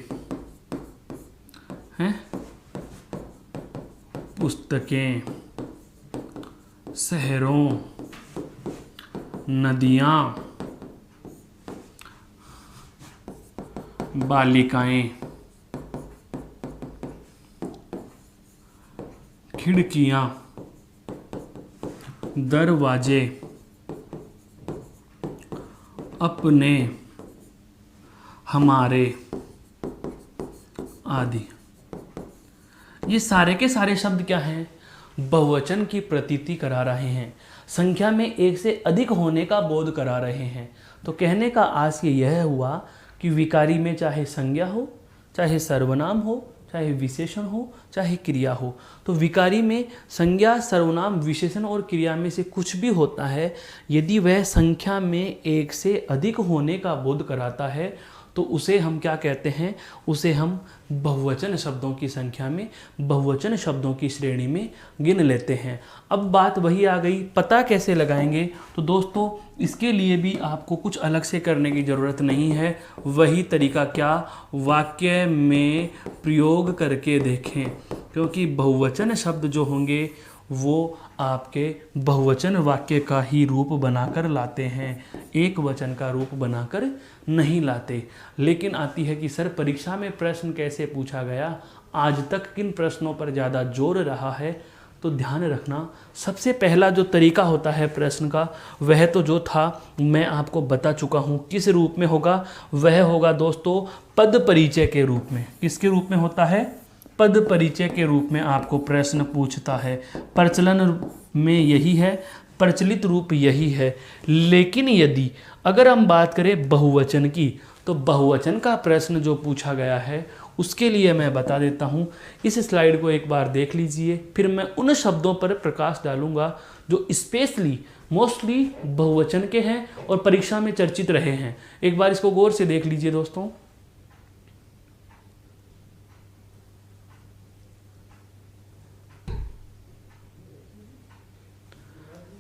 [SPEAKER 1] हैं, पुस्तकें, शहरों, नदियाँ, बालिकाएं, खिड़कियाँ, दरवाजे, अपने, हमारे आदि। ये सारे के सारे शब्द क्या हैं? बहुवचन की प्रतीति करा रहे हैं, संख्या में एक से अधिक होने का बोध करा रहे हैं। तो कहने का आशय यह हुआ कि विकारी में चाहे संज्ञा हो, चाहे सर्वनाम हो, चाहे विशेषण हो, चाहे क्रिया हो, तो विकारी में संज्ञा, सर्वनाम, विशेषण और क्रिया में से कुछ भी होता है, यदि वह संख्या में एक से अधिक होने का बोध कराता है तो उसे हम क्या कहते हैं? उसे हम बहुवचन शब्दों की संख्या में, बहुवचन शब्दों की श्रेणी में गिन लेते हैं। अब बात वही आ गई, पता कैसे लगाएंगे? तो दोस्तों इसके लिए भी आपको कुछ अलग से करने की ज़रूरत नहीं है। वही तरीका क्या? वाक्य में प्रयोग करके देखें, क्योंकि बहुवचन शब्द जो होंगे वो आपके बहुवचन वाक्य का ही रूप बनाकर लाते हैं, एक वचन का रूप बनाकर नहीं लाते। लेकिन आती है कि सर परीक्षा में प्रश्न कैसे पूछा गया, आज तक किन प्रश्नों पर ज़्यादा जोर रहा है? तो ध्यान रखना, सबसे पहला जो तरीका होता है प्रश्न का, वह तो जो था मैं आपको बता चुका हूँ। किस रूप में होगा? वह होगा दोस्तों पद परिचय के रूप में। किसके रूप में होता है? पद परिचय के रूप में आपको प्रश्न पूछता है। प्रचलन में यही है, प्रचलित रूप यही है। लेकिन यदि अगर हम बात करें बहुवचन की, तो बहुवचन का प्रश्न जो पूछा गया है उसके लिए मैं बता देता हूँ। इस स्लाइड को एक बार देख लीजिए, फिर मैं उन शब्दों पर प्रकाश डालूंगा जो स्पेशली मोस्टली बहुवचन के हैं और परीक्षा में चर्चित रहे हैं। एक बार इसको गौर से देख लीजिए दोस्तों।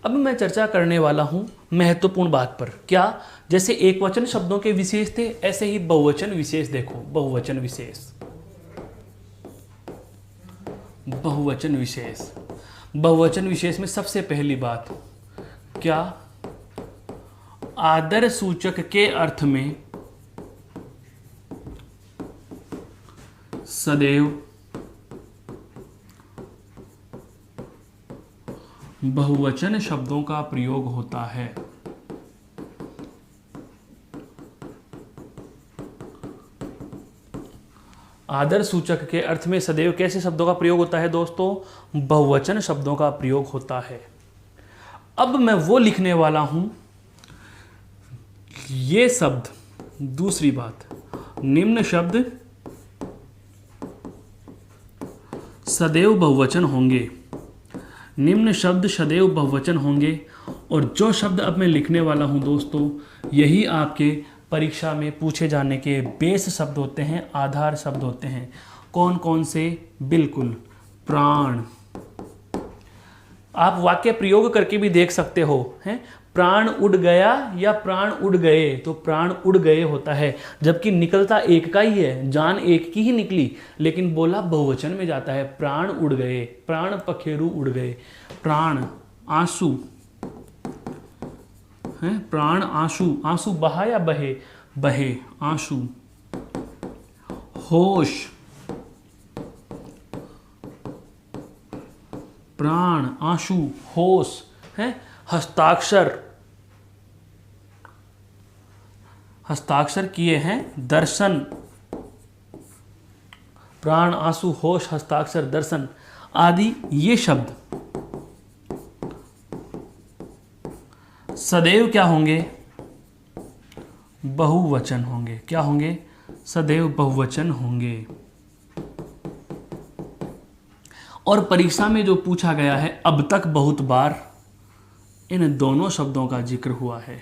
[SPEAKER 1] अब मैं चर्चा करने वाला हूं महत्वपूर्ण बात पर। क्या? जैसे एक वचन शब्दों के विशेष थे, ऐसे ही बहुवचन विशेष देखो। बहुवचन विशेष, बहुवचन विशेष, बहुवचन विशेष में सबसे पहली बात क्या? आदर सूचक के अर्थ में सदैव बहुवचन शब्दों का प्रयोग होता है। आदर सूचक के अर्थ में सदैव कैसे शब्दों का प्रयोग होता है दोस्तों? बहुवचन शब्दों का प्रयोग होता है। अब मैं वो लिखने वाला हूं, ये शब्द, दूसरी बात, निम्न शब्द सदैव बहुवचन होंगे। निम्न शब्द सदैव बहुवचन होंगे। और जो शब्द अब मैं लिखने वाला हूं दोस्तों, यही आपके परीक्षा में पूछे जाने के बेस शब्द होते हैं, आधार शब्द होते हैं। कौन कौन से? बिल्कुल, प्राण। आप वाक्य प्रयोग करके भी देख सकते हो, हैं? प्राण उड़ गया या प्राण उड़ गए, तो प्राण उड़ गए होता है, जबकि निकलता एक का ही है, जान एक की ही निकली, लेकिन बोला बहुवचन में जाता है। प्राण उड़ गए, प्राण पखेरु उड़ गए। प्राण, आंसू, हैं? प्राण आंसू, आंसू बहा या बहे? बहे, आंसू। होश, प्राण, आंसू, होश, हैं? हस्ताक्षर, हस्ताक्षर किए हैं, दर्शन। प्राण, आंसू, होश, हस्ताक्षर, दर्शन आदि ये शब्द सदैव क्या होंगे? बहुवचन होंगे। क्या होंगे? सदैव बहुवचन होंगे। और परीक्षा में जो पूछा गया है, अब तक बहुत बार इन दोनों शब्दों का जिक्र हुआ है।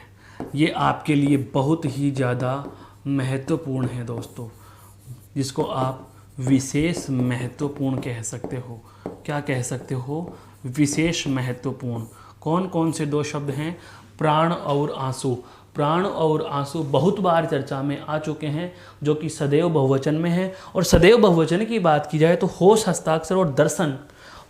[SPEAKER 1] ये आपके लिए बहुत ही ज़्यादा महत्वपूर्ण है दोस्तों, जिसको आप विशेष महत्वपूर्ण कह सकते हो। क्या कह सकते हो? विशेष महत्वपूर्ण। कौन कौन से दो शब्द हैं? प्राण और आंसू। प्राण और आंसू बहुत बार चर्चा में आ चुके हैं, जो कि सदैव बहुवचन में है। और सदैव बहुवचन की बात की जाए तो होश, हस्ताक्षर और दर्शन,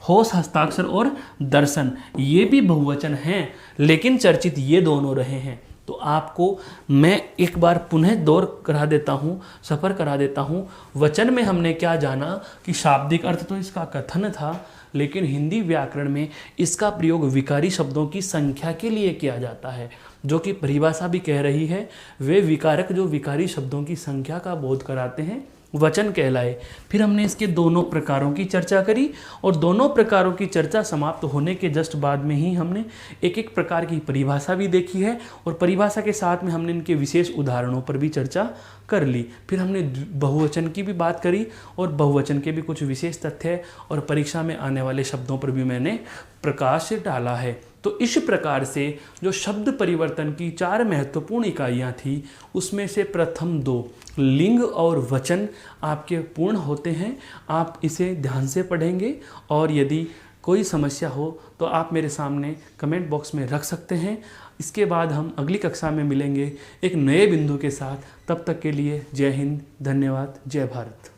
[SPEAKER 1] होश, हस्ताक्षर और दर्शन ये भी बहुवचन हैं, लेकिन चर्चित ये दोनों रहे हैं। तो आपको मैं एक बार पुनः दौर करा देता हूँ, सफ़र करा देता हूँ। वचन में हमने क्या जाना कि शाब्दिक अर्थ तो इसका कथन था, लेकिन हिंदी व्याकरण में इसका प्रयोग विकारी शब्दों की संख्या के लिए किया जाता है, जो कि परिभाषा भी कह रही है। वे विकारक जो विकारी शब्दों की संख्या का बोध कराते हैं वचन कहलाए। फिर हमने इसके दोनों प्रकारों की चर्चा करी, और दोनों प्रकारों की चर्चा समाप्त होने के जस्ट बाद में ही हमने एक एक प्रकार की परिभाषा भी देखी है, और परिभाषा के साथ में हमने इनके विशेष उदाहरणों पर भी चर्चा कर ली। फिर हमने बहुवचन की भी बात करी, और बहुवचन के भी कुछ विशेष तथ्य और परीक्षा में आने वाले शब्दों पर भी मैंने प्रकाश डाला है। तो इस प्रकार से जो शब्द परिवर्तन की 4 महत्वपूर्ण इकाइयाँ थी, उसमें से प्रथम 2 लिंग और वचन आपके पूर्ण होते हैं। आप इसे ध्यान से पढ़ेंगे, और यदि कोई समस्या हो तो आप मेरे सामने कमेंट बॉक्स में रख सकते हैं। इसके बाद हम अगली कक्षा में मिलेंगे एक नए बिंदु के साथ। तब तक के लिए जय हिंद, धन्यवाद, जय भारत।